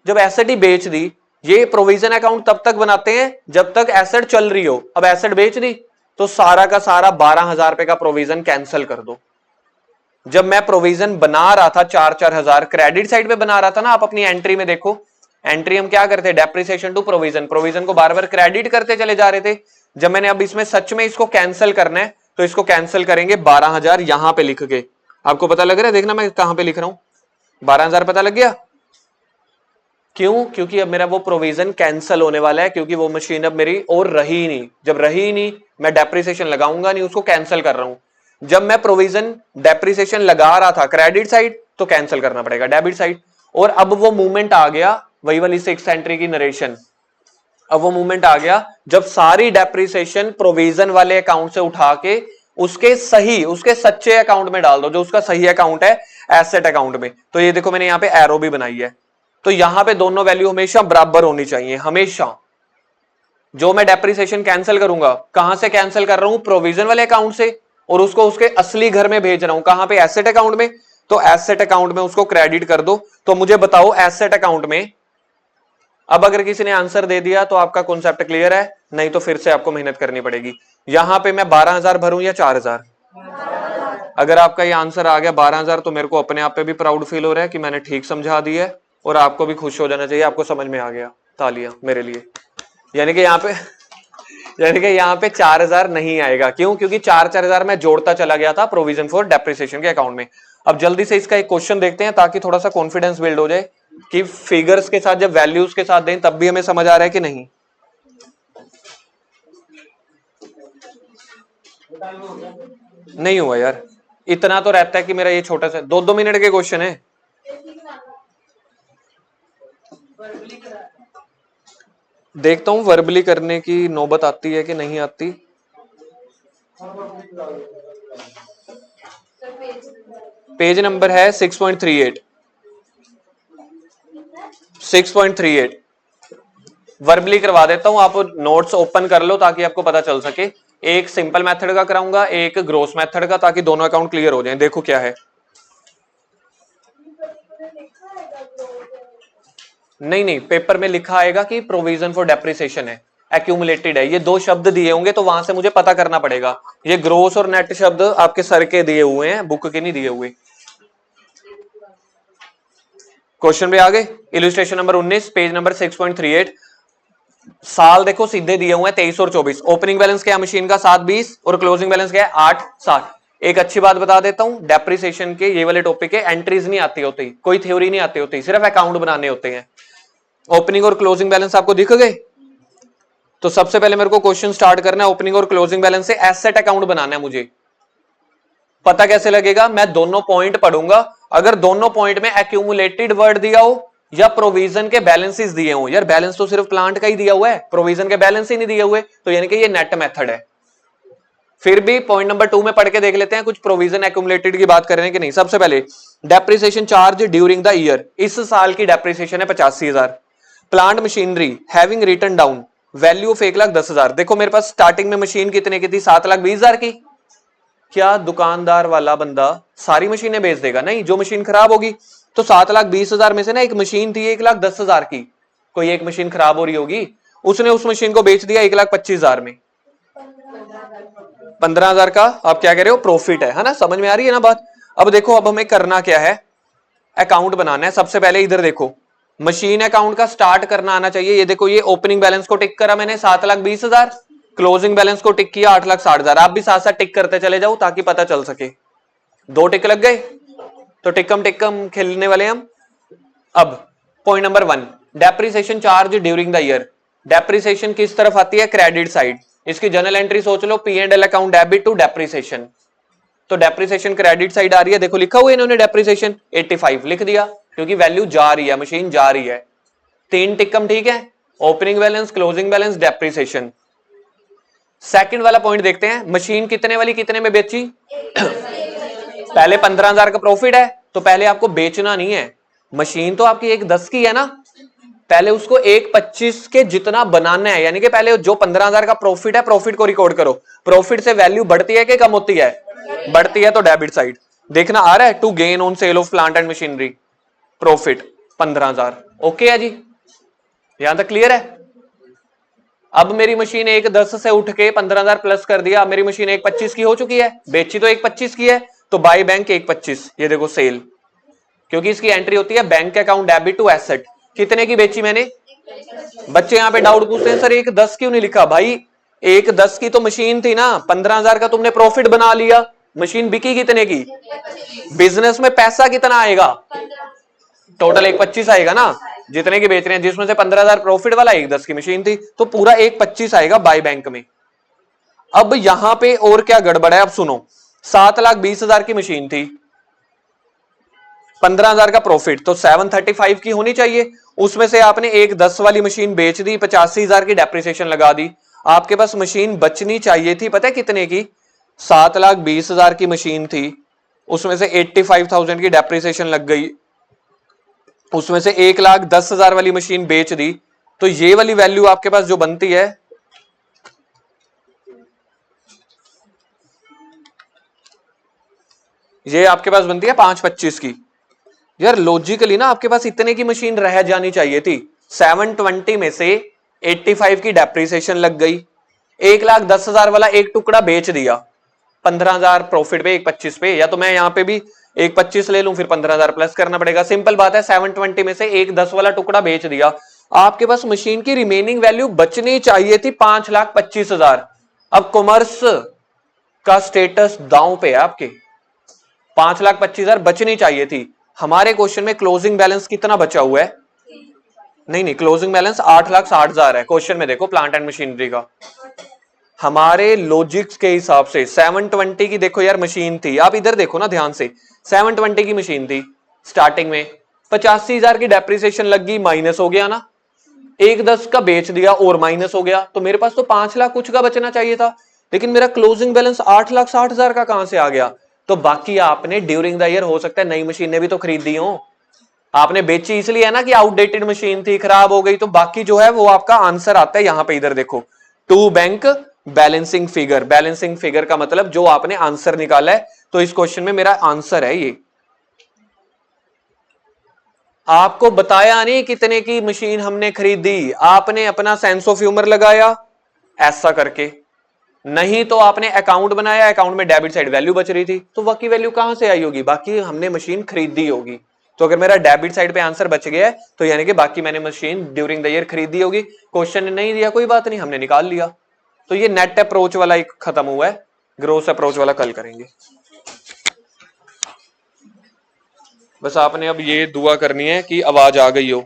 जब एसेट ही बेच दी, ये प्रोविजन अकाउंट तब तक बनाते हैं जब तक एसेट चल रही हो। अब एसेट बेच दी तो सारा का सारा 12,000 रुपए का प्रोविजन कैंसिल कर दो। जब मैं प्रोविजन बना रहा था 4-4 हजार क्रेडिट साइड पे बना रहा था ना, आप अपनी एंट्री में देखो, एंट्री हम क्या करते? डेप्रिसिएशन टू प्रोविजन, प्रोविजन को बार बार क्रेडिट करते चले जा रहे थे। जब मैंने अब इसमें सच में इसको कैंसिल करना है, तो इसको कैंसिल करेंगे 12,000 यहां पे लिख के। आपको पता लग रहा है? देखना मैं कहां पे लिख रहा हूं, 12,000 पता लग गया? क्यों? क्योंकि अब मेरा वो प्रोविजन कैंसिल होने वाला है, क्योंकि वो मशीन अब मेरी और रही नहीं। जब रही नहीं, मैं डेप्रिसिएशन लगाऊंगा नहीं, उसको कैंसिल कर रहा हूं। जब मैं प्रोविजन डेप्रिसिएशन लगा रहा था क्रेडिट साइड, तो कैंसिल करना पड़ेगा डेबिट साइड। और अब वो मूवमेंट आ गया, वही वाली 6 एंट्री की नरेशन। अब वो मूवमेंट आ गया जब सारी डेप्रिसिएशन प्रोविजन वाले अकाउंट से उठा के उसके सही, उसके सच्चे अकाउंट में डाल दो, जो उसका सही अकाउंट है एसेट अकाउंट में। तो ये देखो मैंने यहाँ पे एरो भी बनाई है। तो यहां पे दोनों वैल्यू हमेशा बराबर होनी चाहिए, हमेशा। जो मैं डेप्रिसिएशन कैंसिल करूंगा, कहां से कैंसिल कर रहा हूं? प्रोविजन वाले अकाउंट से, और उसको उसके असली घर में भेज रहा हूं, कहां पे? एसेट अकाउंट में। तो एसेट अकाउंट में उसको क्रेडिट कर दो। तो मुझे बताओ एसेट अकाउंट में, अब अगर किसी ने आंसर दे दिया तो आपका कॉन्सेप्ट क्लियर है, नहीं तो फिर से आपको मेहनत करनी पड़ेगी। यहां पे मैं 12,000 भरूं या 4,000? अगर आपका ये आंसर आ गया 12,000 तो मेरे को अपने आप पे भी प्राउड फील हो रहा है कि मैंने ठीक समझा दिया है, और आपको भी खुश हो जाना चाहिए, आपको समझ में आ गया। तालियां मेरे लिए। यानी कि यहाँ पे यानी कि यहाँ पे 4,000 नहीं आएगा। क्यों? क्योंकि 4,000 मैं जोड़ता चला गया था प्रोविजन फॉर डेप्रिसिएशन के अकाउंट में। अब जल्दी से इसका एक क्वेश्चन देखते हैं ताकि थोड़ा सा कॉन्फिडेंस बिल्ड हो जाए कि फिगर्स के साथ जब वैल्यूज के साथ दें तब भी हमें समझ आ रहा है कि नहीं। नहीं हुआ यार, इतना तो रहता है कि मेरा ये छोटा सा 2-2 मिनट के क्वेश्चन है। देखता हूं वर्बली करने की नौबत आती है कि नहीं आती। पेज नंबर है 6.38। 6.38 वर्बली करवा देता हूं, आप नोट्स ओपन कर लो ताकि आपको पता चल सके। एक सिंपल मेथड का कराऊंगा, एक ग्रोस मेथड का, ताकि दोनों अकाउंट क्लियर हो जाएं। देखो क्या है। नहीं नहीं, पेपर में लिखा आएगा कि प्रोविजन फॉर डेप्रिसिएशन है, एक्यूमुलेटेड है। ये दो शब्द दिए होंगे तो वहां से मुझे पता करना पड़ेगा। ये ग्रोस और नेट शब्द आपके सर के दिए हुए हैं, बुक के नहीं दिए हुए। क्वेश्चन पे आगे, इलस्ट्रेशन नंबर 19 पेज नंबर 6.38। साल देखो सीधे दिए हुए हैं 23 और 24। ओपनिंग बैलेंस क्या है मशीन का? 720 और क्लोजिंग बैलेंस क्या है? 860। एक अच्छी बात बता देता हूं, डेप्रिसिएशन के ये वाले टॉपिक के एंट्रीज नहीं आती होती, कोई थ्योरी नहीं आती होती, सिर्फ अकाउंट बनाने होते हैं। ओपनिंग और क्लोजिंग बैलेंस आपको दिख गए? तो सबसे पहले मेरे को क्वेश्चन स्टार्ट करना है ओपनिंग और क्लोजिंग बैलेंस से। एसेट अकाउंट बनाना है मुझे। पता कैसे लगेगा? मैं दोनों पॉइंट पढ़ूंगा। अगर दोनों पॉइंट में एक्यूमुलेटेड वर्ड दिया हो या प्रोविजन के बैलेंसेस दिए हो, यार बैलेंस तो सिर्फ प्लांट का ही दिया हुआ है, प्रोविजन के बैलेंस ही नहीं दिए हुए, तो यानी कि ये नेट मेथड है। फिर भी पॉइंट नंबर 2 में पढ़ के देख लेते हैं, कुछ प्रोविजन एक्यूमुलेटेड की बात कर रहे हैं कि नहीं। सबसे पहले depreciation charge during the year. इस साल की डेप्रिसिएशन है 85,000। Plant machinery having written down value of 1,10,000। देखो मेरे पास स्टार्टिंग में मशीन कितने की थी? 7,20,000 की। क्या दुकानदार वाला बंदा सारी मशीनें बेच देगा? नहीं, जो मशीन खराब होगी। तो 7,20,000 में से ना एक मशीन थी 1,10,000 की, कोई एक मशीन खराब हो रही होगी, उसने उस मशीन को बेच दिया 1,25,000 में। 15,000 का आप क्या कह रहे हो? प्रॉफिट है ना? समझ में आ रही है ना बात? अब देखो, अब हमें करना क्या है, अकाउंट बनाना है। सबसे पहले इधर देखो, मशीन अकाउंट का स्टार्ट करना आना चाहिए। ये देखो, ये ओपनिंग बैलेंस को टिक करा मैंने 7,20,000, क्लोजिंग बैलेंस को टिक किया 8,60,000। आप भी साथ साथ टिक करते चले जाओ ताकि पता चल सके। 2 टिक लग गए तो टिक्कम खेलने वाले हम। अब point number 1, depreciation charge during the year. Depreciation किस तरफ आती है? Credit side. इसकी जनरल एंट्री सोच लो, P&L account debit to depreciation. तो डेप्रिसिएशन क्रेडिट साइड आ रही है। देखो लिखा हुआ है इन्होंने डेप्रिसिएशन 85 लिख दिया, क्योंकि वैल्यू जा रही है, मशीन जा रही है। 3 टिक्कम ठीक है, opening balance, closing balance, depreciation. Second वाला पॉइंट देखते हैं, मशीन कितने वाली कितने में बेची? पहले 15,000 का प्रॉफिट है तो पहले आपको बेचना नहीं है। मशीन तो आपकी 1,10 की है ना, पहले उसको 1,25 के जितना बनाना है। यानी कि पहले जो 15,000 का प्रॉफिट है, प्रॉफिट को रिकॉर्ड करो। प्रॉफिट से वैल्यू बढ़ती है कि कम होती है? बढ़ती है, तो डेबिट साइड देखना आ रहा है। To gain on sale of plant and machinery, profit 15,000। Okay है जी, यहां तक क्लियर है? अब मेरी मशीन 1,10 से उठ के 15,000 प्लस कर दिया, अब मेरी मशीन 1,25 की हो चुकी है। बेची तो 1,25 की है, तो बाय बैंक 1,25। ये देखो सेल, क्योंकि इसकी एंट्री होती है bank account debit to asset. कितने की बेची मैंने? बच्चे यहां पे डाउट पूछते हैं, सर 1,10 क्यों नहीं लिखा? भाई 1,10 की तो मशीन थी ना, 15,000 का तुमने प्रॉफिट बना लिया। मशीन बिकी कितने की? बिजनेस में पैसा कितना आएगा? टोटल 1,25 आएगा ना, जितने की बेच रहे हैं, जिसमें से 15,000 प्रॉफिट वाला 1,10 की मशीन थी, तो पूरा 1,25 आएगा बाय बैंक में। अब यहां पे और क्या गड़बड़ है, अब सुनो। 7,20,000 की मशीन थी, 15,000 का प्रॉफिट, तो 735 की होनी चाहिए। उसमें से आपने 1,10 वाली मशीन बेच दी, 85,000 की डेप्रिसिएशन लगा दी। आपके पास मशीन बचनी चाहिए थी, पता है कितने की? 7,20,000 की मशीन थी, उसमें से 85,000 की डेप्रिसिएशन लग गई, उसमें से 1,10,000 वाली मशीन बेच दी, तो ये वाली वैल्यू आपके पास जो बनती है, ये आपके पास बनती है 5,25 की। यार लॉजिकली ना आपके पास इतने की मशीन रह जानी चाहिए थी। 720 में से 85 की डेप्रिसिएशन लग गई, 1,10,000 वाला एक टुकड़ा बेच दिया 15,000 प्रॉफिट पे, 1,25 पे, या तो मैं यहां पे भी 1,25 ले लूं, फिर 15,000 प्लस करना पड़ेगा। सिंपल बात है, 720 में से 1,10 वाला टुकड़ा बेच दिया, आपके पास मशीन की रिमेनिंग वैल्यू बचनी चाहिए थी 5,25,000। अब कॉमर्स का स्टेटस दांव पे है आपके, 5,25,000 बचनी चाहिए थी। हमारे क्वेश्चन में क्लोजिंग बैलेंस कितना बचा हुआ है? नहीं, क्लोजिंग बैलेंस 8,60,000 है क्वेश्चन में, देखो प्लांट एंड मशीनरी का। हमारे लॉजिक्स के हिसाब से 720 की देखो यार मशीन थी, आप इधर देखो ना ध्यान से, 720 की मशीन थी स्टार्टिंग में, 85,000 की डेप्रिसिएशन लग गई, माइनस हो गया ना, 1,10 का बेच दिया और माइनस हो गया, तो मेरे पास तो 5 लाख कुछ का बचना चाहिए था, लेकिन मेरा क्लोजिंग बैलेंस 8,60,000 का कहां से आ गया? तो बाकी आपने ड्यूरिंग द ईयर हो सकता है नई मशीनें भी तो खरीदी हो, आपने बेची इसलिए है ना कि आउटडेटेड मशीन थी, खराब हो गई, तो बाकी जो है वो आपका आंसर आता है यहां पे, इधर देखो, to bank balancing figure. Balancing figure का मतलब जो आपने आंसर निकाला है, तो इस क्वेश्चन में मेरा आंसर है ये। आपको बताया नहीं कितने की मशीन हमने खरीदी, आपने अपना सेंस ऑफ ह्यूमर लगाया ऐसा करके, नहीं तो आपने अकाउंट बनाया, अकाउंट में डेबिट साइड वैल्यू बच रही थी, तो बाकी वैल्यू कहां से आई होगी? बाकी हमने मशीन खरीदी होगी। तो अगर मेरा डेबिट साइड पे आंसर बच गया है, तो यानी कि बाकी मैंने मशीन ड्यूरिंग द ईयर खरीदी होगी। क्वेश्चन ने नहीं दिया, कोई बात नहीं, हमने निकाल लिया। तो ये नेट अप्रोच वाला एक खत्म हुआ है, ग्रोस अप्रोच वाला कल करेंगे। बस आपने अब ये दुआ करनी है कि आवाज आ गई हो।